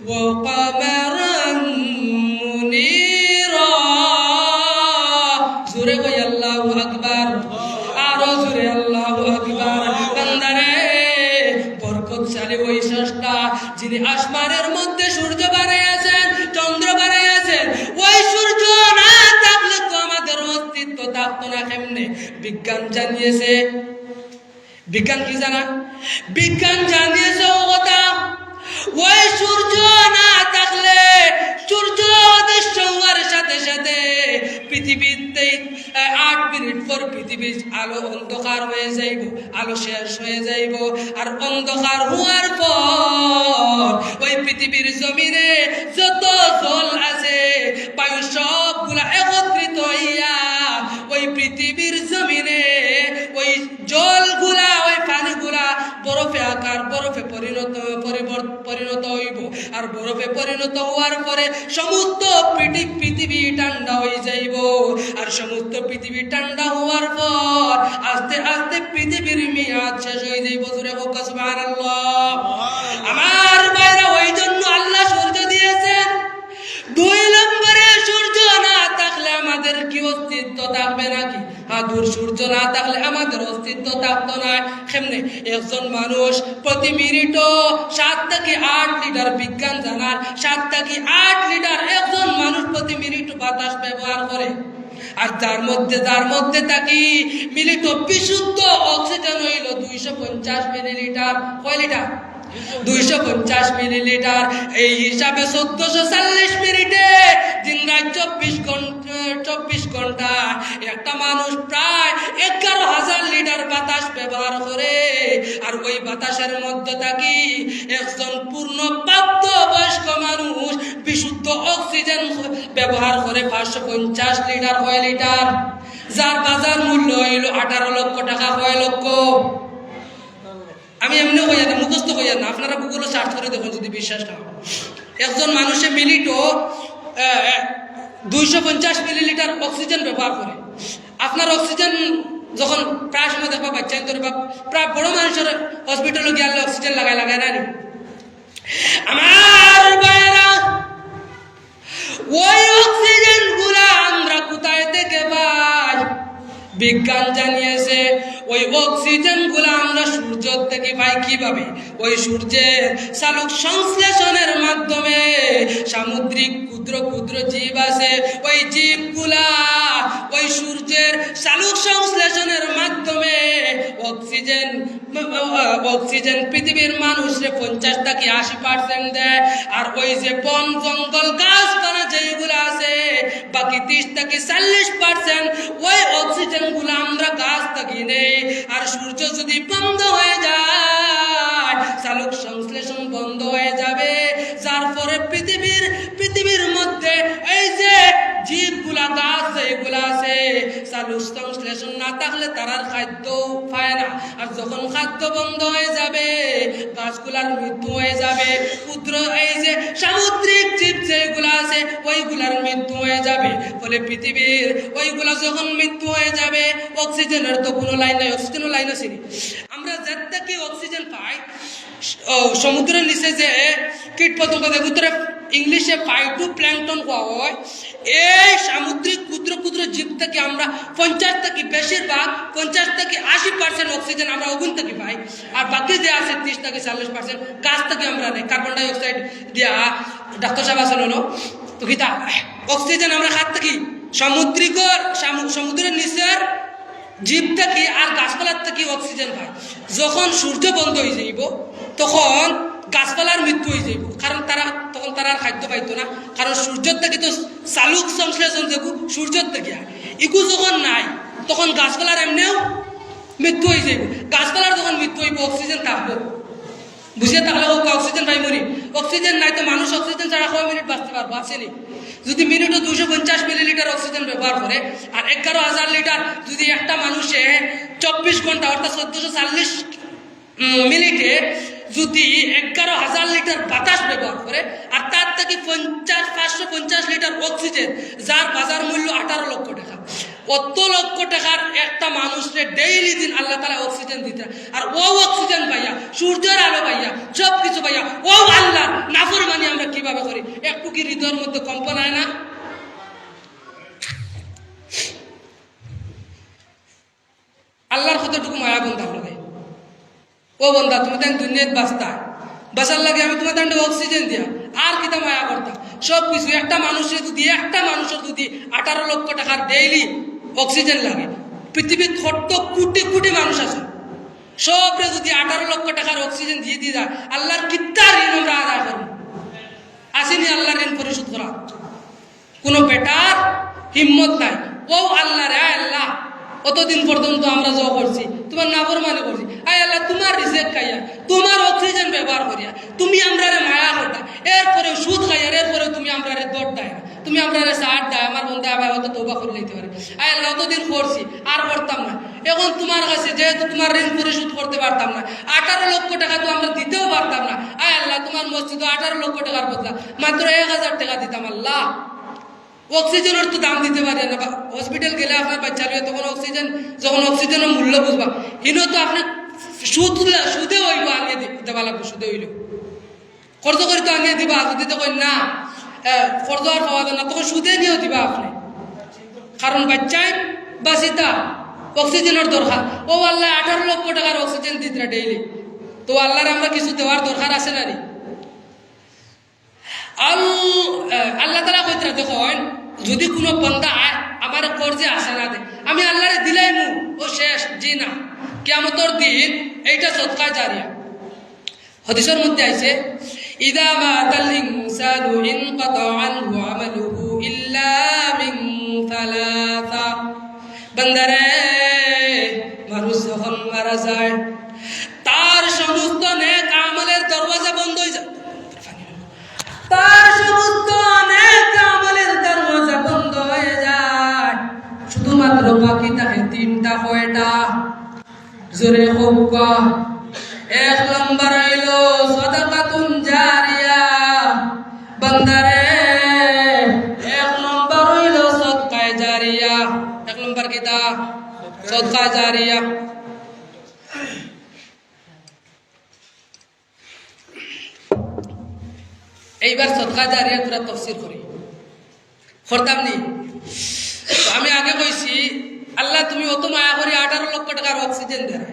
ওয়া কামারান মুনীরা জোরে কই আল্লাহু আকবার আরো জোরে আল্লাহু আকবার বান্দারে বরকতশালী ওই স্রষ্টা যিনি আসমানের মধ্যে সূর্য বানাইয়াছেন চন্দ্র বানাইয়াছেন ওই সূর্য না থাকলে তো আমাদের অস্তিত্ব থাকতো না কেমনে বিজ্ঞান জানিয়েছে বিজ্ঞান কি জানা বিজ্ঞান জানিয়েছে ও কথা ওই সূর্য না থাকলে সূর্য অদৃশ্য হওয়ার সাথে সাথে পৃথিবীতে 8 মিনিট পর পৃথিবীর আলো অন্ধকার হয়ে যাইব আলো শেষ হয়ে যাইব আর অন্ধকার হওয়ার পর ওই পৃথিবীর জমিনে যত জল আছে বায়ু সবগুলা একত্রিত হইয়া ওই পৃথিবীর জমিনে ওই জলগুলা ওই পানিগুলা বরফে আকার বরফে পরিণত হইব আর বরফে পরিণত হওয়ার পরে সমস্ত পৃথিবী ঠান্ডা হয়ে যাইব আর সমস্ত পৃথিবী ঠান্ডা হওয়ার পর আস্তে আস্তে পৃথিবীর মেয়াদ শেষ হয়ে যাইব জোরে হোক সুবহানাল্লাহ বাহাদুর সূর্য না থাকলে আমাদের অস্তিত্ব থাকতো না। কেমনে? একজন মানুষ প্রতি মিনিটও 7 থেকে 8 লিটার, বিজ্ঞান জানার 7 থেকে 8 লিটার একজন মানুষ প্রতি মিনিট বাতাস ব্যবহার করে। আর যার মধ্যে থাকি মিলিত বিশুদ্ধ অক্সিজেন হইল 250 মিলিলিটার। কয় লিটার? 250 মিলিলিটার। এই হিসাবে 1440 মিনিটে দিন রাত 24 ঘন্টা একটা মানুষ প্রায় 11,000 লিটার বাতাস ব্যবহার করে। আর ওই বাতাসের মধ্যে থাকি একজন পূর্ণপ্রাপ্ত বয়স্ক মানুষ বিশুদ্ধ অক্সিজেন ব্যবহার করে 550 লিটার। কয় লিটার? যার বাজার মূল্য হইল 18 লক্ষ টাকা। কয় লক্ষ? আমি এমনি হইয়া না, মুখস্থ হইয়া না, আপনারা গুগলে সার্চ করে দেখুন যদি বিশ্বাস না হয়। একজন মানুষের মিনিটও 250 মিলিলিটার অক্সিজেন ব্যবহার করে। আপনার অক্সিজেন যখন প্রায় সময় দেখবা বাচ্চা প্রায় বড় মানুষের হসপিটালে গিয়ে অক্সিজেন লাগায় না নি? আমার ভাইয়েরা, ওই অক্সিজেন গুলা আমরা কোথায় থেকে পাই? বিজ্ঞান জানিয়েছে ওই অক্সিজেন গুলা আমরা সূর্য থেকে পাই। কিভাবে? ওই সূর্যের সালোক সংশ্লেষণের মাধ্যমে। সামুদ্রিক ক্ষুদ্র ক্ষুদ্র জীব আছে, ওই জীবগুলা ওই সূর্যের সালোক সংশ্লেষণের মাধ্যমে অক্সিজেন পৃথিবীর মানুষরে 50 থেকে 80% দেয়। আর ওই যে বন জঙ্গল গাছপালা যেগুলো আছে বাকি 30 থেকে 40% ওই অক্সিজেন গুলো আমরা গাছ থেকে নেই। আর সূর্য যদি বন্ধ হয়ে যায়, সালোক সংশ্লেষণ বন্ধ হয়ে যাবে, যার পরে পৃথিবীর মধ্যে এই যে জীবগুলা গাছ এগুলা আছে, সালোক সংশ্লেষণ না থাকলে তারার খাদ্য পায় না। আর যখন খাদ্য বন্ধ হয়ে যাবে, গাছগুলার মৃত্যু হয়ে যাবে। ক্ষুদ্র এই যে সামুদ্রিক জীব যেগুলা আছে ওইগুলার মৃত্যু হয়ে যাবে। ফলে পৃথিবীর ওইগুলা যখন মৃত্যু হয়ে যাবে, অক্সিজেনের তো কোনো লাইন নাই। অক্সিজেনের লাইন আছে? আমরা যার থেকে অক্সিজেন পাই সমুদ্রের নিচে যে কীট পতঙ্গ ভিতরে ইংলিশে ফাইটোপ্ল্যাঙ্কটন কোয়া হয়, এই সামুদ্রিক ক্ষুদ্র ক্ষুদ্র জীব থেকে আমরা 50 থেকে বেশিরভাগ 50 থেকে 80% অক্সিজেন আমরা ওগুন থেকে পাই। আর বাকি যে আছে 30 থেকে 40% গাছ থেকে আমরা নেই। কার্বন ডাই অক্সাইড দিয়া ডাক্তার সাহেব আসেন হলো তো গীতা অক্সিজেন আমরা খাত থাকি সমুদ্রের নিচের জীব থেকে আর গাছপালার থেকে অক্সিজেন পায়। যখন সূর্য বন্ধ হয়ে যাইব তখন গাছপালার মৃত্যু হয়ে যাইব, কারণ তখন তারা আর খাদ্য পাইতো না। কারণ সূর্যের থেকে তো সালোক সংশ্লেষণ যেগু সূর্যের থেকে ইগু যখন নাই তখন গাছপালার এমনিও মৃত্যু হয়ে যাইব। গাছপালার যখন মৃত্যু হইব অক্সিজেন থাকবো, বুঝিয়ে থাকলে অক্সিজেন পাই মরি। অক্সিজেন নাই তো মানুষ অক্সিজেন ছাড়া কয় মিনিট বাঁচতে পারবো? আসেনি। যদি মিনিটে 250 মিলিলিটার অক্সিজেন ব্যবহার করে আর 11,000 লিটার যদি একটা মানুষে 24 ঘন্টা অর্থাৎ 1440 মিনিটে যদি 11,000 লিটার বাতাস ব্যবহার করে আর তার থেকে 550 লিটার অক্সিজেন, যার বাজার মূল্য 18 লক্ষ টাকা, অত লক্ষ টাকার একটা মানুষকে ডেইলি দিন আল্লাহ তাআলা অক্সিজেন দিতে। আর ও অক্সিজেন পাইয়া, সূর্যের আলো পাইয়া, সব কিছু পাইয়া ও আল্লাহর নাফরমানি আমরা কিভাবে করি? একটু কি হৃদয়ের মধ্যে কম্পন হয় না? আল্লাহর কতটুকু মায়া বন্ধা হবে। ও বন্ধা, তুমি তাই দুনিয়াত বাঁচার লাগে আমি তোমার তান্ডে অক্সিজেন দিয়া আর কিতা মায়া করতাম। সব কিছু একটা মানুষের যদি 18 লক্ষ টাকার ডেইলি অক্সিজেন লাগে, পৃথিবীর কত কোটি কোটি মানুষ আছে, সবরে যদি 18 লক্ষ টাকার অক্সিজেন দিয়ে যায়, আল্লাহর কিত্তা ঋণ আমরা আদায় করবো? আসেনি আল্লাহর ঋণ পরিশোধ করা? কোনো বেটার হিম্মত নাই। ও আল্লাহ রে, আল্লাহ অতদিন পর্যন্ত আমরা যা করছি তোমার নাফরমানি করছি, আয় আল্লাহ তোমার রিজেক্ট খাইয়া তোমার অক্সিজেন ব্যবহার করিয়া তুমি আমরা মায়া করতা, এরপরে সুদ খাইয়া এরপরে তুমি আমরা দৌড় দেয়, তুমি আমরা সার দেয়, আমার বন্ধু আবার হয়তো তৌবা করে নিতে পারে। আয় আল্লাহ অতদিন করছি আর করতাম না, এখন তোমার কাছে যেহেতু তোমার ঋণ পরিশোধ করতে পারতাম না, 18 লক্ষ টাকা তো আমরা দিতেও পারতাম না, আয় আল্লাহ তোমার মসজিদে 18 লক্ষ টাকার বদলা মাত্র 1000 টাকা দিতাম। আল্লাহ অক্সিজেনের তো দাম দিতে পারে না। হসপিটাল গেলে আপনার বাচ্চা রয়ে তখন যখন অক্সিজেনের মূল্য বুঝবা, হিনো তো আপনি সুদে হইব আনিয়ে দেওয়া লাগবে, সুদে হইল খরচ করে তো আনিয়ে দিবা। যদি তো কই না খরচ আর পাওয়া যায় না, তখন সুদে নিয়েও দিবা আপনি, কারণ বাচ্চাই বাঁচিতা অক্সিজেনের দরকার, ও আল্লাহ 18 লক্ষ টাকার অক্সিজেন দিতরা ডেইলি, তো আল্লাহর আমরা কিছু দেওয়ার দরকার আছে না? আল্লাহ তাআলা কইতরা দেখুন, যদি কোনো বান্দা আমার কর্জে আসা না দে, আমি আল্লাহরে দিলাইমু, ও শেষ, জি না, কিয়ামতের দিন এইটা সদকা জারিয়া। হাদিসের মধ্যে আইছে, ইদা মাতাল ইনসানু ইনকাতা আনহু আমালুহু ইল্লা মিন সালাসা। বান্দারে, মানুষ যখন মারা যায়, তার সমস্ত নেক আমলের দরওয়াজা বন্ধ হয়ে যায়, তার সমস্ত নেক আমলের দরওয়াজা বন্ধ হয়ে যায়, শুধুমাত্র বাকি থাকে 3টা। কয়টা? জোরে হোক। 1 নম্বর হইল সাদাকাতুন জারিয়া। বান্দারে, 1 নম্বর হইল সদকায়ে জারিয়া। 1 নম্বর কিতা? সদকা জারিয়া। এইবার সদকা জারিয়া তোরা তফসির করি, করতাম নি? আমি আগে কইছি, আল্লাহ তুমি অত মায়া করি 18 লক্ষ টাকার অক্সিজেন দেয়,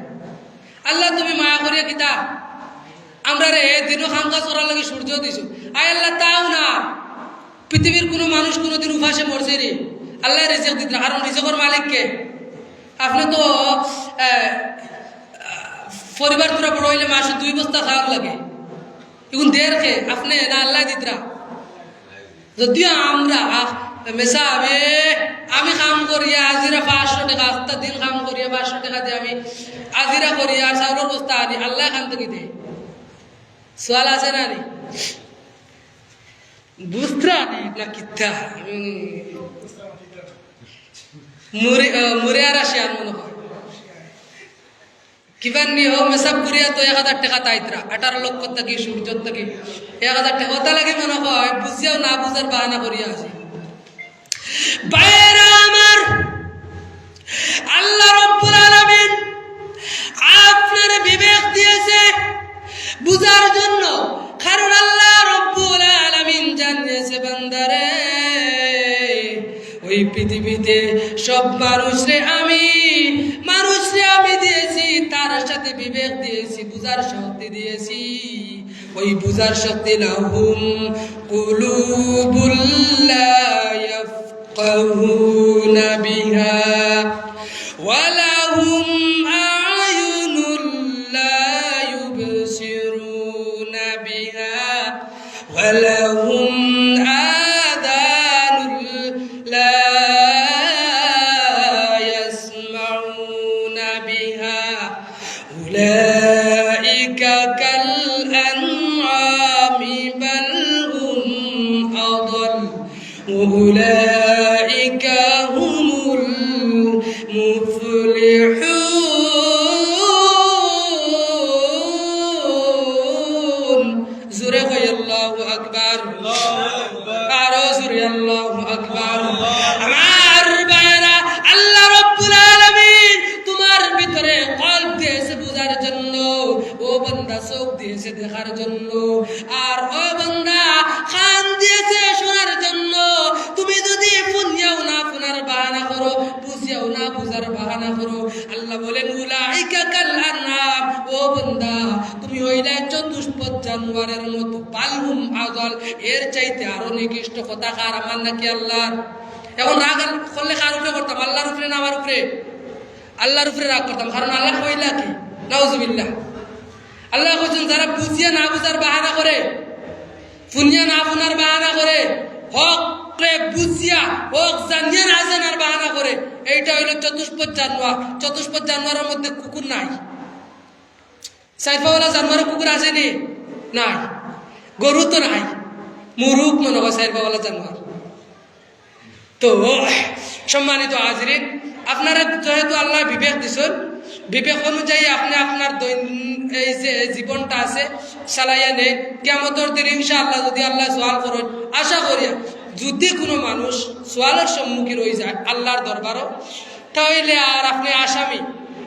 আল্লাহ তুমি মায়া করিয়া কিতা আমরা রে দিনও খাম কাজ করার লাগে সূর্য দিছো, আয় আল্লাহ তাও না, পৃথিবীর কোনো মানুষ কোনোদিন উপাসে মরছে রে, আল্লাহ রিজিক দিতে, কারণ রিজিকের মালিক কে? আপনি তো পরিবার তোরা বড় হইলে মাসে 2 বস্তা খাওয়ার লাগে, এখন দের খে আপনি না আল্লাহ দিতরা। যদিও আমরা মেসাবে আমি কাম করিয়া আজিরা 500 টাকা, আস্তা দিন কাম করিয়া 500 টাকা দিয়ে আমি আজিরা করি আর চাউলের বস্তা আনি, আল্লাহ খান থেকে দেয়। সোয়াল আছে না নি? বুঝতা নি না কিতা মুরে আর আসিয়ান মনে হয় কিবার নি হোক মেসাব করিয়া তো 1000 টাকা তাইতরা, 18 লক্ষ থেকে সূর্য থেকে 1000 টাকা ওটা লাগে মনে হয়, বুঝিয়াও না বুঝার বাহানা করিয়া আছে। বাইরা আমার, আল্লাহ রাব্বুল আলামিন আপনার বিবেক দিয়েছে বুঝার জন্য, কারণ আল্লাহ রাব্বুল আলামিন জানিয়েছে বান্দারে, ওই পৃথিবীতে সব মানুষরে আমি দিয়েছি, তার সাথে বিবেক দিয়েছি, বুঝার শক্তি দিয়েছি। ওই বুঝার শক্তি লাহুম কুলুবুল লা ইয়াফকাহুনা বিহা ওয়া লাহুম আ'য়ুনুল লা ইউবসিরুনা বিহা ওয়া লাহুম আযানুল লা ইয়াসমাউনা বিহা উলাইকা কাল আনআমি বাল হুম আদাল উলাইকা হুমুল মুফলিহুন। জোরে কই আল্লাহু আকবার, আরো জোরে আল্লাহু আকবার। আমার ভাইরা, আল্লাহ রাব্বুল আলামিন তোমার ভিতরে কলব দিয়েছে বুঝার জন্য, ও বান্দা চোখ দিয়েছে দেখার জন্য, আর ও বান্দা কান দিয়েছে শোনার জন্য। তুমি যদি শুনিয়াও না শোনার বাহানা করো, বুঝিয়াও না বুঝার বাহানা করো, আল্লাহ বলেন উলাইকা কাল আনআম, ও বান্দা তুমি হইলে চতুষ্পদ জানোয়ারের মতো, বালহুম আযাল, এর চাইতে আরো নিকৃষ্ট। কথা কার? আমার নাকি আল্লাহর? এখন রাগ করলে কার উপরে করতাম? আল্লাহর উপরে না আমার উপরে? আল্লাহর উপরে রাগ করতাম, কারণ আল্লাহ কইলা কি? নাউজুবিল্লাহ। আল্লাহ কইছেন যারা বুঝিয়া না বুঝার বাহানা করে, শুনিয়া না শোনার বাহানা করে, হক রে বুঝিয়া হক জানিয়া না জানার বাহানা করে, এইটা হইল চতুষ্পদ জানোয়ার। চতুষ্পদ জানোয়ারের মধ্যে কুকুর নাই? সাইফাওয়ালা জানোয়ারের কুকুর আসেনি? নাই। গরু তো নাই, মুরুখ মনে হয় সাইফাওয়ালা জানোয়ার। তো সম্মানিত হাজিরিন, আপনারা যেহেতু আল্লাহ বিবেক দিছেন, বিবেক অনুযায়ী আপনি আপনার এই যে জীবনটা আছে চালাইয়া নেই। কিয়ামতের দিন ইনশাআল্লাহ যদি আল্লাহ সওয়াল করেন, আশা করিয়া যদি কোনো মানুষ সওয়ালের সম্মুখীন হয়ে যায় আল্লাহর দরবারও, তাহলে আর আপনি আসামি।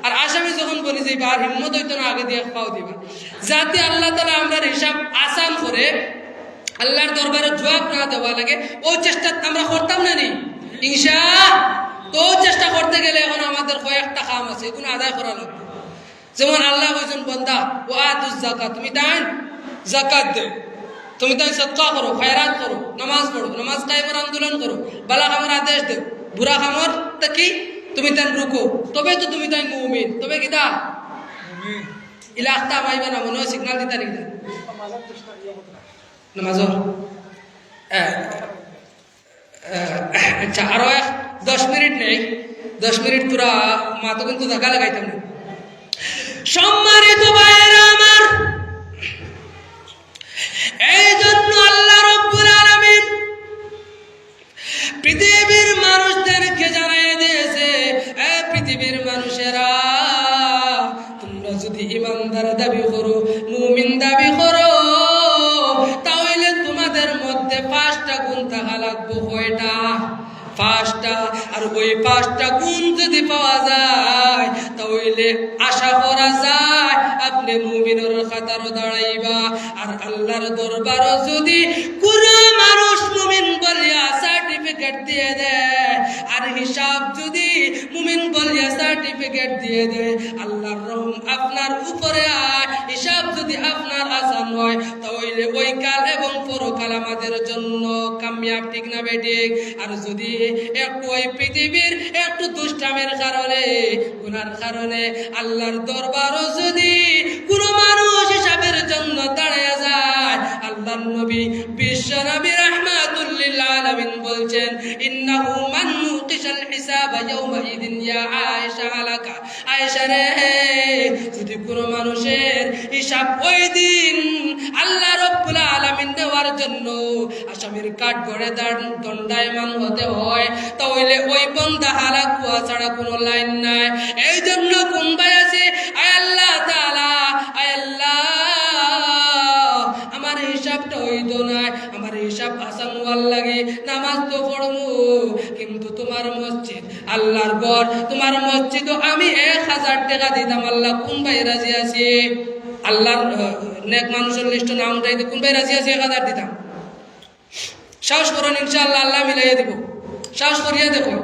আর আসামি যখন বলি যে আর হিম্মত হইতো না আগে দিয়ে পাও দিবা, যাতে আল্লাহ তাআলা আমরা হিসাব আসান করে আল্লাহর দরবারে জবাব না দেওয়া লাগে, ওই চেষ্টা আমরা করতাম না নি তো চেষ্টা করতে গেলে এখন আমাদের কয়েকটা কাম আছে, এগুলো আদায় করা লাগবে। যেমন আল্লাহ বলছেন বান্দা ওয়াতুজ যাকাত, তুমি তাই যাকাত দেও, তুমি তাই সদকা করো, খয়রাত করো, নামাজ পড়ো, নামাজ কায়েমের আন্দোলন করো, বালা কামের আদেশ দেও, বুড়া কামর তাকি তুমি তাই রুকো, তবে তো তুমি তাই মুমিন। তবে কিতা ইলাখতা মাইবা না মনে হয় সিগনাল দিতা নিতা নামাজর। আচ্ছা আরো 10 মিনিট নেই, 10 মিনিট তোরা মা তো কিন্তু ধাক্কা লাগাইতাম না। সম্মানিত ভাইয়েরা আমার, এই জন্য আল্লাহ রাব্বুল আলামিন পৃথিবীর মানুষদেরকে জানাই দিয়েছে, পৃথিবীর মানুষেরা তোমরা যদি ইমানদার দাবি করো, মুমিন দাবি করো, তাহলে তোমাদের মধ্যে 5টা গুণ থাকা লাগবে। কয়টা? 5টা। আর ওই 5টা গুণ যদি পাওয়া যায় তাহলে আশা করা যায় আপনি মুমিনের খাতারও দাঁড়াইবা। আর আল্লাহর দরবারও যদি কোন মানুষ মুমিন বলিয়া সার্টিফিকেট দিয়ে দেয়, আর হিসাব যদি মুমিন বলিয়া সার্টিফিকেট দিয়ে দেয়, আল্লাহর রহম আপনার উপরে আর হিসাব যদি আপনার আসান হয়, তাহলে ওই কাল এবং পরকাল আমাদের জন্য কামিয়াব, ঠিক না বেঠিক? আর যদি একটু ওই পৃথিবীর একটু দুষ্টামের কারণে, গুনার কারণে আল্লাহর দরবারও যদি কোন মানুষ হিসাবের জন্য দাঁড়ায় যায়, আল্লাহর নবী বিশ্ব নবী রাহমাতুল লিল আলামিন বলছেন ইন্নাহু মান নুকিশাল হিসাব ইয়াউমা ইদিন ইয়া আয়েশা হালাকা। আয়েশা রে, যদি কোন মানুষের হিসাব ওই দিন আল্লাহ রাব্বুল আলামিন দেওয়ার জন্য আসামির কাঠ গড়ে দণ্ডায়মান হতে হয়, তাহলে ওই বান্দা হালাক হওয়া ছাড়া কোনো লাইন নাই। এই জন্য কোন ভাই আছে, আয় আল্লাহ তাআলা, আয় আল্লাহ আমার হিসাবটা হইতো না, আমার হিসাব আসান হওয়ার লাগে নামাজ তো পড়মু, কিন্তু তোমার মসজিদ আল্লাহর ঘর, তোমার মসজিদও আমি 1000 টাকা দিতাম। আল্লাহ কোন ভাই রাজি আছে? আল্লাহর নেক মানুষের লিস্ট নাম উঠাইতে কোন ভাই রাজি আছে? 1000 দিতাম। সাহস করুন, ইনশাআল্লাহ আল্লাহ মিলাইয়া দিব। সাহস করিয়া দেখো,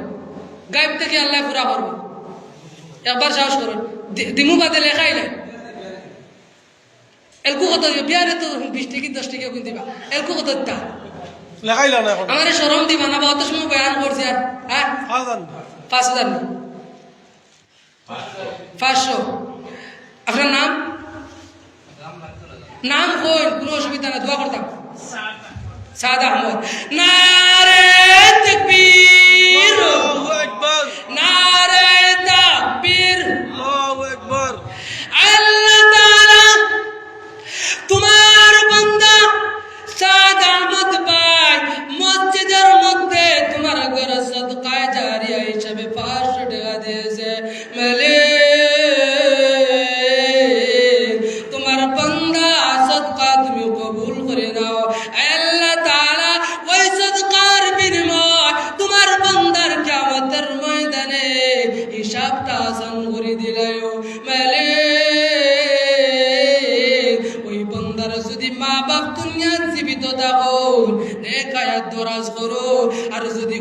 গায়েব থেকে আল্লাহ পুরা করবো। একবার সাহস করুন, দিমু বাদে লেখাই নাই। এলকু কত বিয়ারে তো 20 টাকা 10 টাকা কোন দিবা, এলকু কত দিতা লেখাইলা না এখন? আমারে শরম দিবা না? অত সময় বয়ান করছি আর 5000 500। আপনার নাম? নাম কই, কোনো অসুবিধা না, দোয়া করতাম। সাদ আহমদ। নারে তাকবীর, আল্লাহু আকবার, নারে তাকবীর, আল্লাহু আকবার। আল্লাহ তাআলা তোমার বান্দা সাদ আহমদ ভাই মসজিদের মধ্যে তোমার ঘর সদকায়ে জারিয়া হিসাবে 500 টাকা দিয়েছে। তোমার বান্দা সদকা তুমি কবুল করে নাও। আল্লাহ তাআলা ওই সদকার বিনিময় তোমার বান্দার কিয়ামতের ময়দানে হিসাবটা আসান করে দিলায়ও। ওই বান্দার যদি মা বাপ দুনিয়ার জীবিত থাকো নেক হায়াত দরাজ করো, আর যদি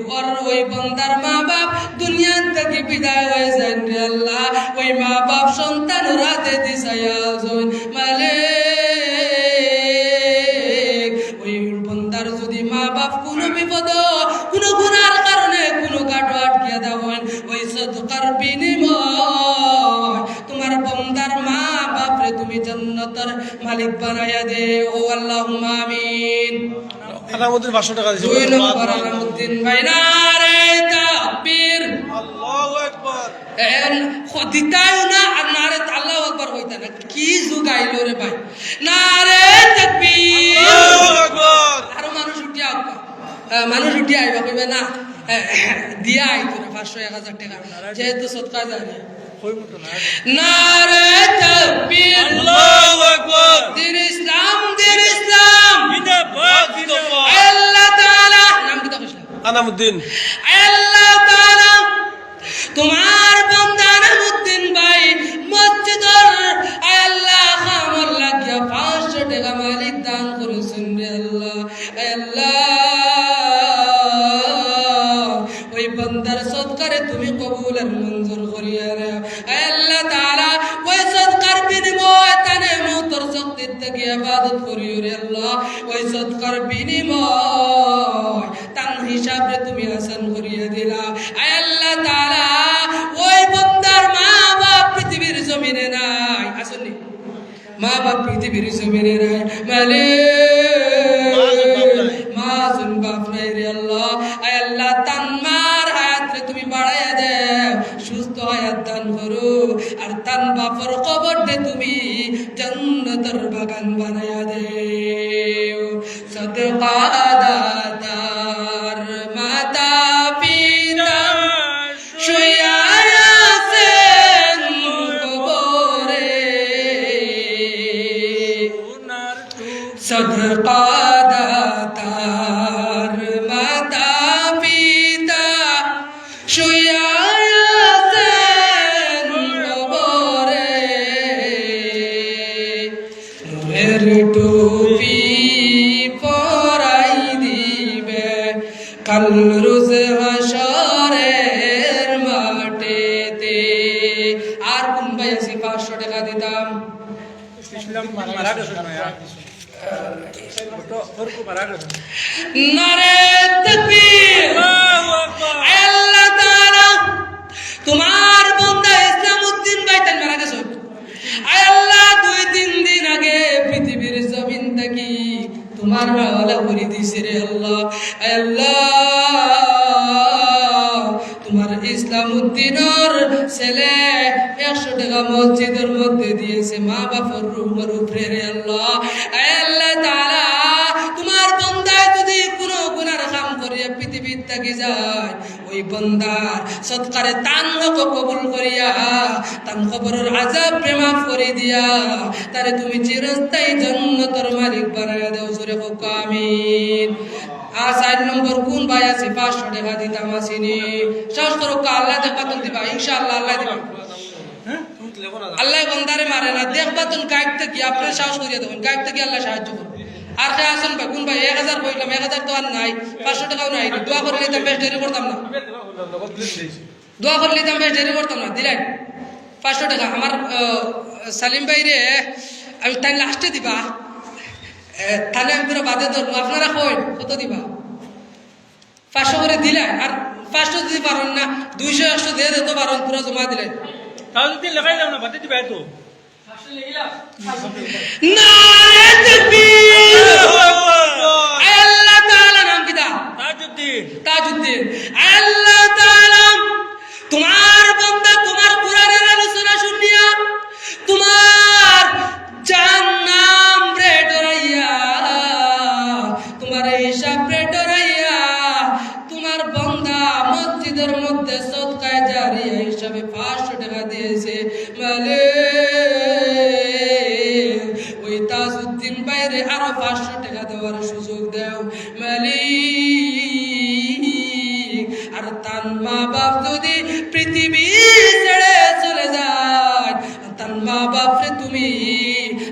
ওই বান্দার মা বাপ দুনিয়ার থেকে বিদায় হয়ে যায় রে আল্লাহ, ওই মা বাপ সন্তান রাতে দিশায়া যান মালিক। ওই বান্দার যদি মা বাপ কোনো বিপদ, কোনো গুনার কারণে কোনো গাটো আটকিয়া দেওয়ান, ওই সদকার বিনিময় তোমার বান্দার মা বাপরে তুমি জান্নাতের মালিক বানায়া দে। ও আল্লাহুম্মা আমিন। আলামুদ্দিন 500 টাকা দিয়েছে। 2 নম্বর আলামুদ্দিন ভাই, নারে তাকবীর, আল্লাহু আকবার। দিতাই না আর নারে আল্লাহু আকবার হইতা না, কি যুগ আইলো রে ভাই। নারে তাকবীর, আল্লাহু আকবার। আরো মানুষ উঠিয়া আইবা, মানুষ উঠিয়া আইবা, কইবে না দিয়া আইতো না 500 1000 টাকা, যেহেতু সদকা জারিয়া। নারে তাকবীর, আল্লাহু আকবার। দিন ইসলাম, দিন ইসলাম জিন্দাবাদ, জিন্দাবাদ। আল্লাহ তাআলা নাম কি তাকবীর? আনামুদ্দিন। আল্লাহ তাআলা তোমার বান্দা আনামুদ্দিন ভাই মসজিদের আল্লাহ খামর লাগিয়া 500 টাকা মালিক দান করেছেন রে আল্লাহ। আল্লাহ ওই বান্দার সদকারে তুমি আল্লাহ ওই সদকার বিনিময় তার হিসাবে তুমি আসান করিয়ে দিলা। আয় আল্লাহ তাআলা ওই বান্দার মা বাপ পৃথিবীর জমিনে নাই, আসলে মা বাপ পৃথিবীর জমিনে নাই, মাসুম বাপ নাই রে আল্লাহ। আয় আল্লাহ তান মার হায়াত রে তুমি বাড়াইয়া দে, সুস্থ হায়াত দান করো, আর তান বাপর কবর দে তুমি জান্নাতের বাগান বানাইয়া দে। সদকা দাতার মাতা পিতা শুইয়া আছেন কবরে, সদকা দাতার মাতা পিতা শুইয়া আছেন কবরে, নূরের টুপি পরাই দিবে কাল রোজ হাশরের মাঠেতে। আর কোন ভাই আছি 500 টাকা দিতাম। নারে তাকবীর, আয় আল্লাহ তাআলা তোমার বান্দা ইসলামউদ্দিন ভাই তাই মারা গেছে। আয় আল্লাহ 2-3 দিন আগে পৃথিবীর জমিন থেকে তোমার হাওয়ালা করে দিছে রে আল্লাহ। আয় আল্লাহ তোমার ইসলামউদ্দিনের ছেলে 100 টাকা মসজিদের মধ্যে দিয়েছে মা বাবার রুমের উপরে রে আল্লাহ। আয় আল্লাহ তাআলা তোমার বান্দায় যদি কোনো গুনার কাম করিয়া পৃথিবীর থেকে যায়, ওই বান্দার সৎকারে তান হক কবুল করিয়া তান কবরের আযাব মাফ করে দিয়া তারে তুমি চিরস্থায়ী জান্নাতের মালিক বানায়া দাও। জোরে হোক আমিন। আর 4 নম্বর কোন ভাই আছে 500 টাকা দিতাম আসিনি, সাহস করো আল্লাহ দেখবা তুমি দিবা, ইনশাআল্লাহ আল্লাহ দিবা। আল্লাহ বান্দারে মারে না, দেখবা তুমি গায়েব থেকে আপনি সাহস করিয়া দেখুন, গায়েব থেকে আল্লাহ সাহায্য করুন। আর কে আসেন ভাই কোন ভাই 1000 কইলাম, 1000 তো আর নাই, 500 টাকাও নাই। দোয়া করে নিতাম, বেশ দেরি করতাম না, দোয়া করে নিতাম, বেশ দেরি করতাম না। দিলেন 500 টাকা আমার সালিম ভাই রে, আমি তাই লাস্টে দিবা, তাহলে আমি পুরো বাদে ধরবো। আপনারা কই কত দিবা? 500 করে দিলেন, আর 500 দিতে পারেন না 200-100 দিয়ে দিতে পারেন, পুরো জমা দিলেন। নারে তাকবীর, আয় আল্লাহ তাআলা নাম কি দা? তাজউদ্দিন। আয় আল্লাহ তাআলা তোমার বান্দা তোমার কোরআনের আলোচনা শুনিয়া তোমার জান্নাম রে ডরাইয়া, তোমার হিসাব রে ডরাইয়া তোমার বান্দা মসজিদের মধ্যে সদকায়ে জারিয়া হিসাবে 500 টাকা দিয়েছে। ওই তাজউদ্দিন বাইরে আরো 500 টাকা দেওয়ার সুযোগ দাও মালিক। আর তার মা বাপ যদি পৃথিবী ছেড়ে চলে যায়, তার মা বাপরে তুমি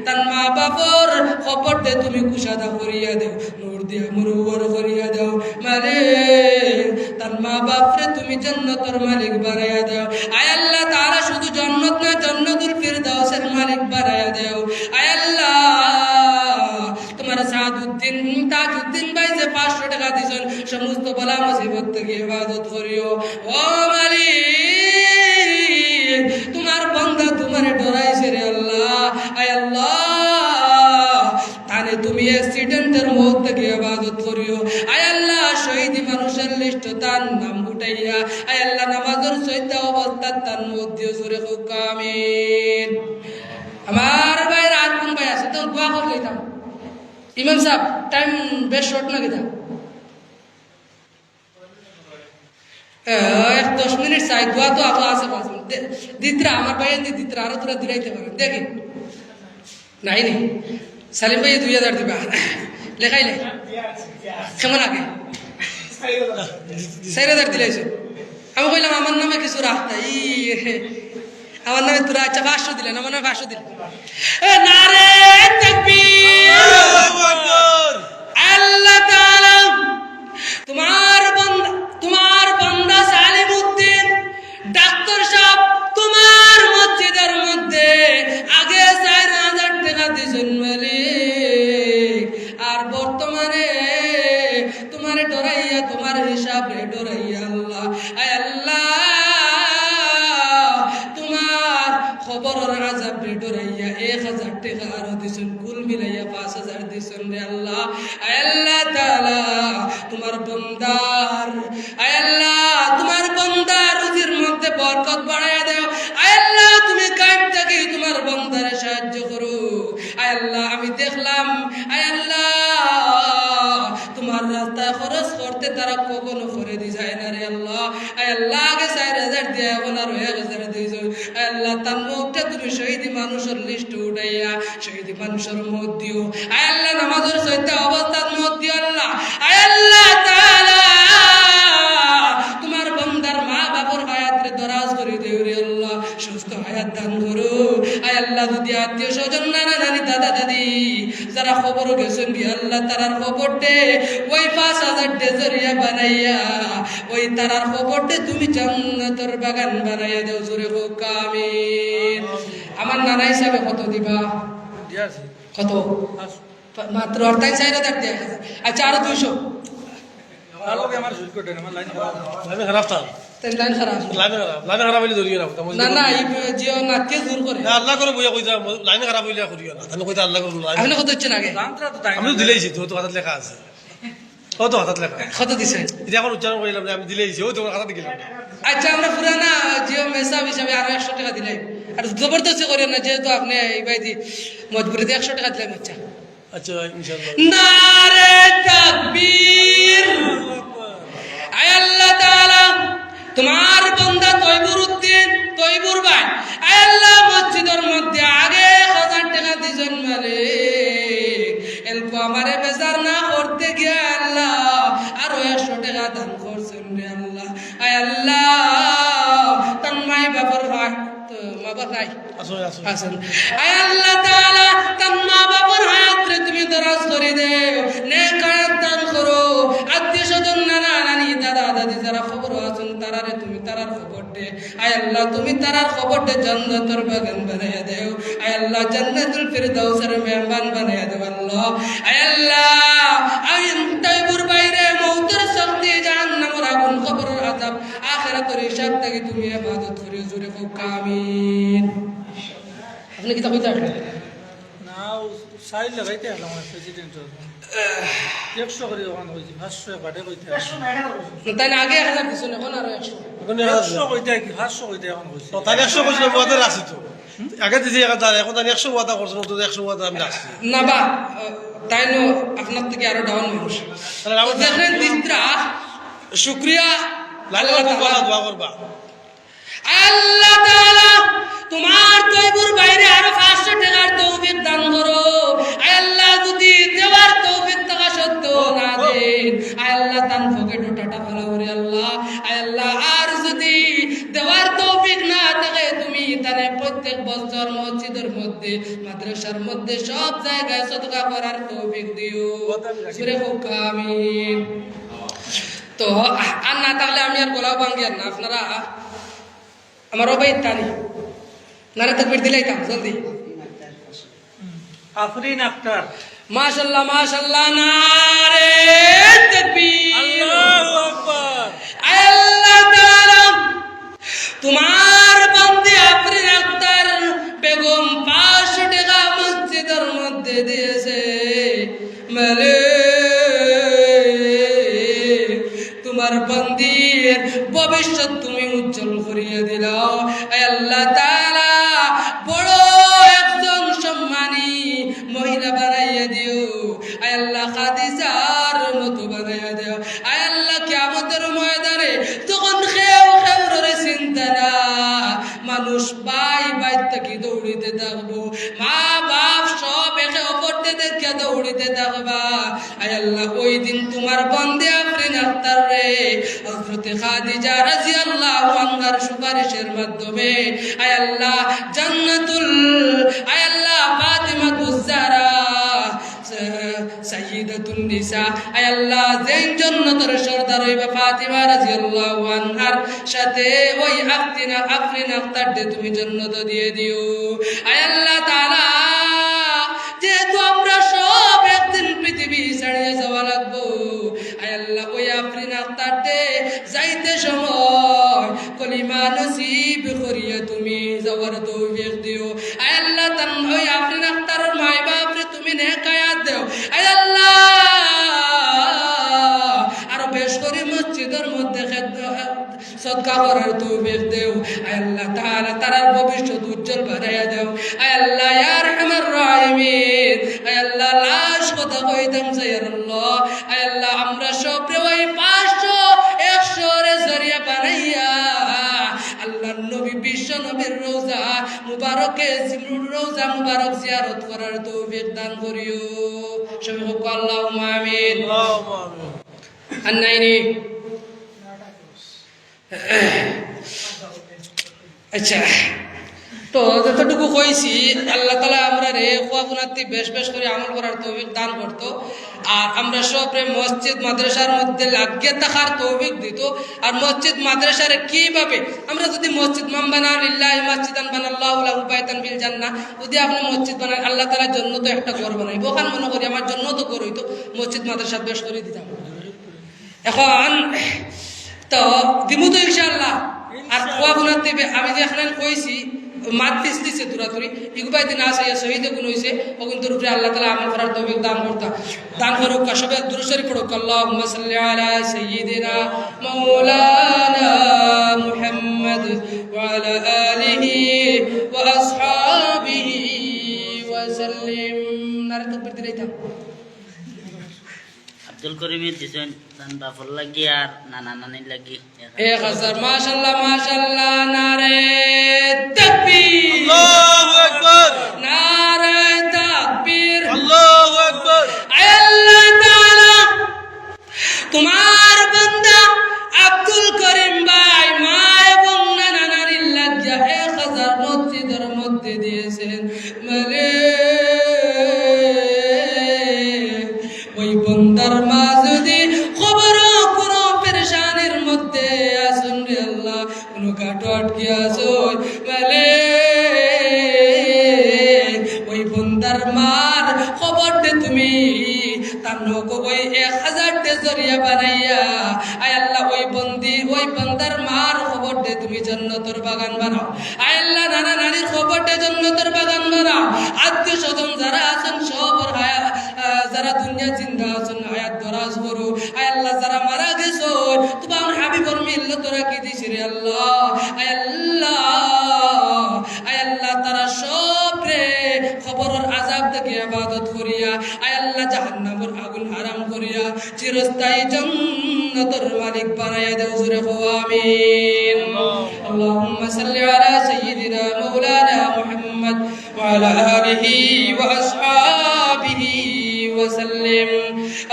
তার মা বাপর খবরতে তুমি কুশাদা করিয়া দেও, নূর দিয়া মুরুবর করিয়া দাও মালিক। তার মা বাপরে তুমি জান্নাতের মালিক বানাইয়া দাও। আয় আল্লাহ তাআলা শুধু জান্নাত না, জান্নাতুল ফিরদাউসের মালিক বানাইয়া দাও। আয় আল্লাহ তোমার সাদউদ্দিন তাজউদ্দিন ভাই যে 500 টাকা দিছেন, সমস্ত বলা মুসিবত থেকে ইবাদত করিও ও মালিক। তোমার বান্দা তোমার ডরাইছে রে আল্লাহ। আয় আল্লাহ তানে তুমি অ্যাক্সিডেন্টের মত থেকে ইবাদত করিও। আয় আল্লাহ শহীদ মানুষের লিস্ট তার নাম উঠাইয়া আয় আল্লাহ নামাজের সহিত অবস্থা তার মধ্যে জোরে হোক আমিন। আমার ভাই আর কোন ভাই আছে তো দোয়া করে লইতাম। ইমাম সাহেব টাইম বেশ শর্ট না গেতা, 10 মিনিট চাই, দোয়া তো আগে আছে 5 মিনিট দিতরা আমার ভাই দিতরা আরো তোরা দিরাইতে পারেন দেখি নাই নি। সালিম ভাই 2000 দিবা লেখাইলে কেমন আগে 4000 দিলাইছে। আমি কইলাম আমার নামে কিছু রাখতা আমার নামে তোরা আচ্ছা 500 দিলেন, আমার নামে 500 দিলেন। নারে তাকবীর, আল্লাহ তাআলা তোমার বান্দা সালিমউদ্দিন ডাক্তার সাহেব তোমার মসজিদের মধ্যে আগে 4000 টাকা দিয়েছেন মালিক। আয় আল্লাহ তাআলা তোমার বান্দার আয় আল্লাহ তোমার বান্দার রুজির মধ্যে বরকত বাড়ায়া দাও আয় আল্লাহ তুমি গায়ব থেকে তোমার বান্দারে সাহায্য করো আয় আল্লাহ আমি দেখলাম আয় আল্লাহ তোমার রাস্তায় খরচ করতে তারা কখনো করে দি যায় না রে আল্লাহ আয় আল্লাহ আগে 4000 দিয়ে এখন আর 1000 দিয়েছ আয় আল্লাহ তার মুখটা তুমি শহীদ মানুষের লিস্ট উঠাইয়া শহীদ মানুষের মত দিও আয় আল্লাহ নামাজের সহিতে অবস্থার মত দিও আল্লাহ আয় আল্লাহ তাআলা তোমার বান্দার মা বাবার হায়াতে দরাজ করে দিও রে আল্লাহ সুস্থ হায়াত দান করো আয় আল্লাহ যদি আত্মীয় স্বজন নানা নানি দাদা দাদি যারা খবর গেছেন কি আল্লাহ তারার খবরতে ওই 5000 জরিয়া বানাইয়া ওই তারার খবরতে তুমি জান্নাতের বাগান বানাইয়া দাও জোরে হোক আমিন আমার নানা হিসাবে কত দিবা কত মাত্র 48,000 দিয়া আচ্ছা আরো 200 লাইনে খারাপ তা তেন লাইন খারাপ লাইনে খারাপ হইলে ধরিও না না না এই জিও নাটকে দূর করে আল্লাহ করে বইয়া কইতা লাইনে খারাপ হইলে করিও না তাহলে কইতা আল্লাহ করে আপনি কত হচ্ছেন আগে আমি তো দিলেইছি তো হাতত লেখা আছে ও তো হাতত লেখা কত দিছে এটা এখন উচ্চারণ করিলাম যে আমি দিলেইছি ও তো হাতত গেলাম আচ্ছা আমরা পুরানা জিও মেসাব হিসাবে আরো 100 টাকা দিলাই আর জবরদস্তি করেন না যেহেতু আপনি এই ভাইজি মজবুরিতে 100 টাকা দিলাম আচ্ছা আচ্ছা ইনশাআল্লাহ নারে তাকবীর আয় আল্লাহ তাআলা তোমার বান্দা তৈবুর উদ্দিন তৈবুর ভাই আয় আল্লাহ মসজিদের মধ্যে আগে 1000 টাকা দিছেন মালিক এলকো আমারে বেজার না করতে গিয়ে আল্লাহ আরো 100 টাকা দান করছেন রে আল্লাহ আয় আল্লাহ তার মাই বাবার ভাই মা বাবা নাই আসেন আয় আল্লাহ তাআলা তার মা বাবার হায়াতে তুমি দরাজ করে দেও নেক হায়াত দান করো আত্মীয় স্বজন নানা নানি দাদা দাদি যারা খবর আছেন তারারে তুমি তারার খবর দে আয় আল্লাহ তুমি তারার খবর দে জান্নাতের বাগান বানাইয়া দেও আয় আল্লাহ জান্নাতুল ফিরদাউসের মেহমান বানাইয়া দেও আল্লাহ আয় আল্লাহ আইন তাইবুর বাইরে মউতের শক্তি জাহান্নামের আগুন কবরের আযাব আখিরাতের হিসাব থেকে তুমি ইবাদত করে জোরে হোক আমিন আপনি কি তা কইতে আসলেন না সাইল লাগাইতে আসলাম প্রেসিডেন্ট 100 করে ওখানে কইছি 500 বাটে কইতে তাই না আগে 1000 দিছেন এখন আরো 100 100 কইতে কি 500 কইতে এখন কইছি তাই 100 কইছিল ওয়াদা রাখছি তো আগে দিছি 1000 এখন তাই 100 ওয়াদা করছ তো 100 ওয়াদা আমি রাখছি না বা তাই নো আপনার থেকে আরো ডাউন মানুষ তাহলে আমার দেখেন দিত্রা শুকরিয়া আল্লাহ তাআলা দোয়া করবা আল্লাহ তাআলা তোমার তৈবুর বাইরে আরো 500 টাকার তৌফিক দান করো আয় আল্লাহ যদি দেওয়ার তৌফিক থাকা সত্ত্বেও না দেন আয় আল্লাহ তান পকেট টাটা ভালো করে আল্লাহ আয় আল্লাহ আর যদি দেওয়ার তৌফিক না থাকে তুমি তারে প্রত্যেক বছর মসজিদের মধ্যে মাদ্রাসার মধ্যে সব জায়গায় সদকা করার তৌফিক দিও সুরে হোক আমিন তো আর না তাহলে আমি আর গোলাপ ভাঙ্গি আর না আপনারা আমার অবাই তানি নারে তাকবীর দিলাইতাম জলদি আফরিন আক্তার মাশাআল্লাহ মাশাআল্লাহ নারে তাকবীর আল্লাহু আকবার আল্লাহ তাআলা তোমার বান্দি আফরিন আক্তার বেগম 500 টাকা মসজিদের মধ্যে দিয়েছে তোমার বান্দির ভবিষ্যৎ তুমি উজ্জ্বল করিয়ে দিলাও আয় আল্লাহ তাআলা বড় একজন সম্মানী মহিলা বানাইয়া দিও আয় আল্লাহ খাদিজার মতো বানাইয়া দিও আয় আল্লাহ কিয়ামতের ময়দানে তখন খেউ খেউরে চিন্তা না মানুষ বাই বাই থেকে দৌড়িতে থাকবো মা বাপ সব একে অপরতে দেখে দৌড়িতে থাকবা আয় আল্লাহ ওই দিন তোমার বন্দে আফরিন আক্তার রে হযরত খাদিজা রাদিয়াল্লাহু আনহার সুপারিশের মাধ্যমে আয় আল্লাহ জান্নাতুল আয় আল্লাহ ফাতিমাতুজ জাহরা সাইয়্যিদাতুন নিসা আয় আল্লাহ যেন জান্নাতের সরদার হইবা ফাতিমা রাদিয়াল্লাহু আনহার সাথে ওই আফরিন আক্তার দে তুমি জান্নাত দিয়ে দিও আয় আল্লাহ তাআলা যেহেতু আমরা সব একদিন পৃথিবী ছাড়িয়ে যাওয়া লাগবো আয় আল্লাহ ওই আফরিন আক্তার দে যাইতে সময় কলিমা নসিব করিয়া তুমি যাওয়ার তৌফিক দিও আয় আল্লাহ তান ওই আফরিন আক্তারের মাই বাপ রে তুমি নেক হায়াত দাও আয় আল্লাহ সদকা করার তৌফিক দেও আয় আল্লাহ তাআলা তারার ভবিষ্যৎ উজ্জ্বল বানাইয়া দেও আয় আল্লাহ ইয়া আরহামার রাহিমিন আয় আল্লাহ লাশ কথা কইতাম চাই আল্লাহ আয় আল্লাহ আমরা সব রে ওই 500 100 রে জরিয়া বানাইয়া আল্লাহর নবী বিশ্ব নবীর রওজা মুবারকে রওজা মুবারক জিয়ারত করার তৌফিক দান করিও সবাই হোক আল্লাহুম্মা আমিন আল্লাহুম্মা আমিন আন্নাইনি আচ্ছা তো যতটুকু কইছি আল্লাহ তাআলা আমরা রে খোয়া গুনাতি বেশ বেশ করে আমল করার তৌফিক দান করতো আর আমরা সবরে মসজিদ মাদ্রাসার মধ্যে লাগিয়ে থাকার তৌফিক দিত আর মসজিদ মাদ্রাসারে কিভাবে আমরা যদি মসজিদ মামবানা লিল্লাহি মসজিদান বানাল্লাহু লাহু বাইতান ফিল জান্নাহ যদি আপনি মসজিদ বানান আল্লাহ তাআলার জন্য তো একটা ঘর বানাইবো ওখান মনে করি আমার জন্য তো ঘর হইতো মসজিদ মাদ্রাসা বেশ করে দিতাম এখন তো দিমু তো ইনশাআল্লাহ আর খোয়া গুনাতি আমি যে এখানে কইছি মাতৃস দিছে দূরাদূরি ইগুবাই দিন আসে শহীদ গুণ হইছে ও কিন্তু রূপে আল্লাহ তাআলা আমল করার তৌফিক দান করতা দান করুক সবে দুরূদ শরীফ পড়ুক আল্লাহুম্মা সাল্লি আলা সাইয়্যিদিনা মাওলানা মুহাম্মদ ওয়া আলা আলিহি ওয়া আসহাবিহি ওয়া সাল্লিম নারে তাকবীর দিলাইতাম আব্দুল করিমের দিছেন তান বাফর লাগি আর নানা নানির লাগি 1000 মাশাআল্লাহ নারে তাকবীর আল্লাহু আকবার নারে তাকবীর আল্লাহু আকবার আল্লাহ তাআলা তোমার বান্দা আব্দুল করিম ভাই মা এবং নানা নানির লাগিয়া 1000 মসজিদের মধ্যে দিয়েছেন মানে ওই বান্দার মা যদি খবর কোনো পেরেশানির মধ্যে আসুন রে আল্লাহ কোনো কাটো আটকে আসুন মানে ওই বান্দার মার খবরটা তুমি তার নৌকো ওই 1000 টে জরিয়া বানাইয়া আয় আল্লাহ ওই বান্দার মার খবরটা তুমি জান্নাতের বাগান বানাও আয় আল্লাহ নানা নানির খবরটা জান্নাতের বাগান বানাও আত্মীয় স্বজন যারা আছেন সবার যারা দুনিয়া জিন্দা আছেন হায়াত দরাজ করো আয় আল্লাহ যারা মারা গেছো তোমার হাবিবর মিল্লত রাখি দিছি রে আল্লাহ আয় আল্লাহ তারা সব রে খবরের আযাব থেকে ইবাদত করিয়া আয় আল্লাহ জাহান্নামের আগুন হারাম করিয়া চিরস্থায়ী জান্নাতের মালিক বানায়া দাও জোরে আমিন আল্লাহুম্মা সাল্লি আলা সাইয়্যিদিনা মাওলানা মুহাম্মদ ওয়া আলা আলিহি ওয়া আসহাবিহি وسلم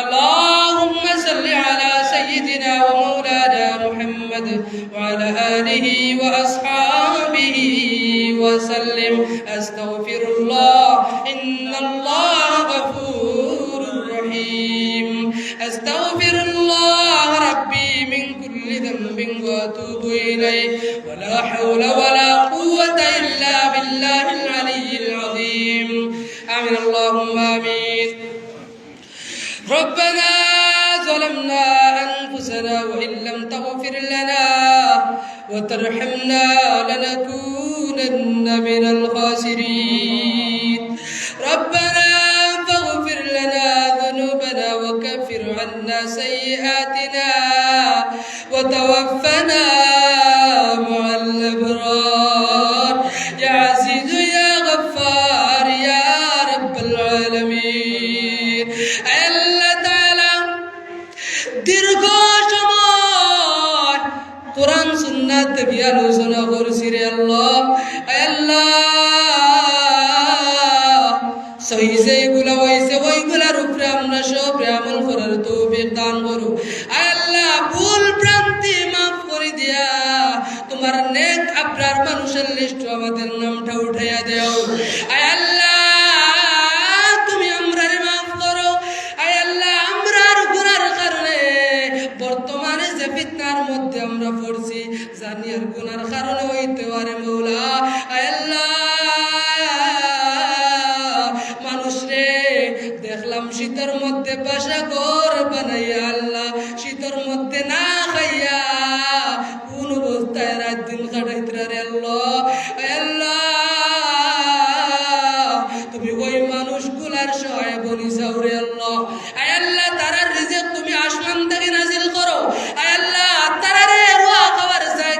اللهم صل على سيدنا ومولانا محمد وعلى آله وأصحابه وسلم أستغفر الله إن الله غفور رحيم أستغفر الله ربي من كل ذنب وأتوب إليه ولا حول ولا قوة إلا بالله العلي العظيم آمين اللهم آمين ربنا ظلمنا أنفسنا وإن لم تغفر لنا وترحمنا لنكونن من الخاسرين ربنا فاغفر لنا ذنوبنا وكفر عنا سيئاتنا وتوفنا مع الأبرار يا عزيز يا غفار يا رب العالمين দীর্ঘ সময় কোরআন সুন্নাত থেকে আলোচনা করছি রে আল্লাহ সহি যেগুলা হয়েছে ওইগুলার উপরে আমরা সব আমল করার তৌফিক দান করো আল্লাহ ভুল ভ্রান্তি মাফ করে দিয়া তোমার নেক আবরার মানুষের লিস্ট আমাদের নামটা উঠাইয়া দেও আল্লাহ তুমি আমরার মাফ করো আল্লাহ আমরার গুনার কারণে বর্তমানে যে ফিতনার মধ্যে আমরা পড়ছি জানি আর গুনার কারণে হইতে পারে মৌলা আল্লাহ মানুষ রে দেখলাম শীতের মধ্যে বাসা ঘর বানাইয়া আল্লাহ শীতের মধ্যে না খাইয়া কোন অবস্থায় রাত দিন কাটাইতে রে আল্লাহ তুমি ওই মানুষগুলার সহায় বনি যাও রে আল্লাহ আল্লাহ তারার রিজিক তুমি আসমান থেকে নাজিল করো আল্লাহ তারারে রোয়া খাবার জায়গা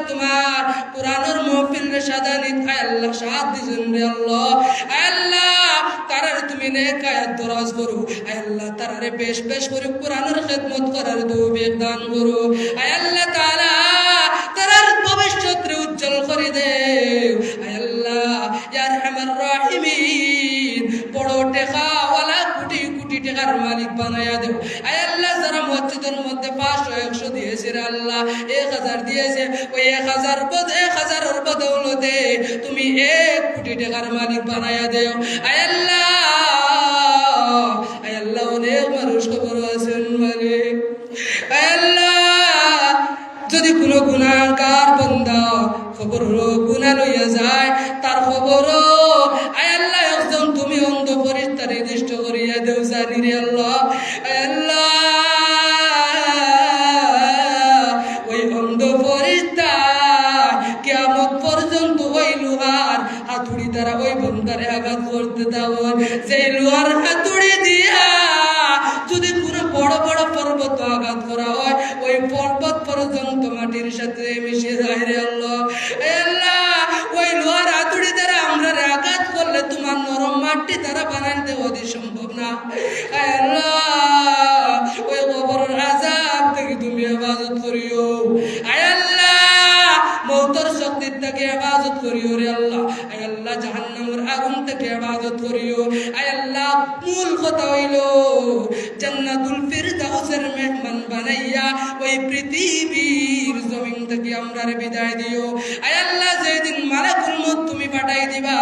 তোমার কোরআনের মাহফিল রে সাজানি আয় আল্লাহ সাথ দিছেন রে আল্লাহ আয় আল্লাহ তারার তুমি নেক আয়াত দরাজ করো আয় আল্লাহ তারারে বেশ বেশ করে কোরআনের খিদমত করার তৌফিক দান করো আয় আল্লাহ তাআলা তারার ভবিষ্যৎরে উজ্জ্বল করে দেও আয় আল্লাহ ইয়া আরহামার রাহিমিন বড় টেকাওয়ালা কোটি কোটি টাকার মালিক বানায়া দেও আয় আল্লাহ যারা মসজিদের মধ্যে 500 100 দিয়েছে রে আল্লাহ 1000 দিয়েছে ওই 1000 বদৌলতে তুমি 1 কোটি টাকার মালিক বানায়া দেও আয় আল্লাহ অনেক মানুষ খবর আছেন মালিক আয় আল্লাহ যদি কোনো গুনাহগার বান্দা খবর হলো গুনাহ লইয়া যায় তার খবর আয় আল্লাহ একজন তুমি অন্ধ ফেরেশতা নির্দিষ্ট করিয়া দেও জানি রে আল্লাহ আয় আল্লাহ ওই অন্ধ ফেরেশতা কিয়ামত পর্যন্ত ওই লোহার হাতুড়ি দ্বারা ওই বান্দারে আঘাত করতে দাও যে লোহার হাতুড়ি দিয়া যদি কোনো বড় বড় পর্বত আঘাত করা হয় ওই পর্বত পর্যন্ত মাটির সাথে মিশে যায় রে আল্লাহ আল্লাহ ওই লোহার হাতুড়ি দ্বারা আমরা আঘাত করলে তোমার নরম মাটি দ্বারা বানাইতে অতি সম্ভব না আল্লাহ ওই কবরের আযাব থেকে তুমি হেফাজত করিও আয় আল্লাহ মওতের শক্তি থেকে হেফাজত করিও রে আল্লাহ আয় আল্লাহ জাহান্নামের আগুন থেকে হেফাজত করিও আয় আল্লাহ মূল কথা হইল জান্নাতুল ফিরদাউসের মেহমান বানাইয়া ওই পৃথিবীর জমিন থেকে আমরারে বিদায় দিও আয় আল্লাহ যেদিন মালাকুল মউত তুমি পাঠাই দিবা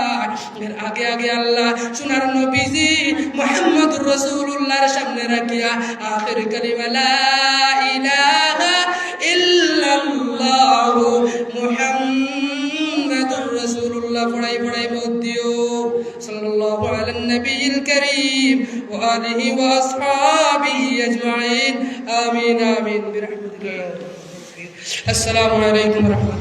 এর আগে আগে আল্লাহ সোনার নবীজি মুহাম্মদুর রাসূলুল্লাহর সামনে রাখিয়া আখির কালিমা লা ইলাহা ইল্লাল্লাহ মুহাম্মাদুর রাসূলুল্লাহ পড়াই পড়াই মত দিও সাল্লাল্লাহু আলাইহি নবিয়িল কারীম ওয়া আলিহি ওয়া আসহাবিহি আজমাইন আমিন আমিন বিরহমাতিকা। আসসালামু আলাইকুম ওয়া রাহমাতুল্লাহ।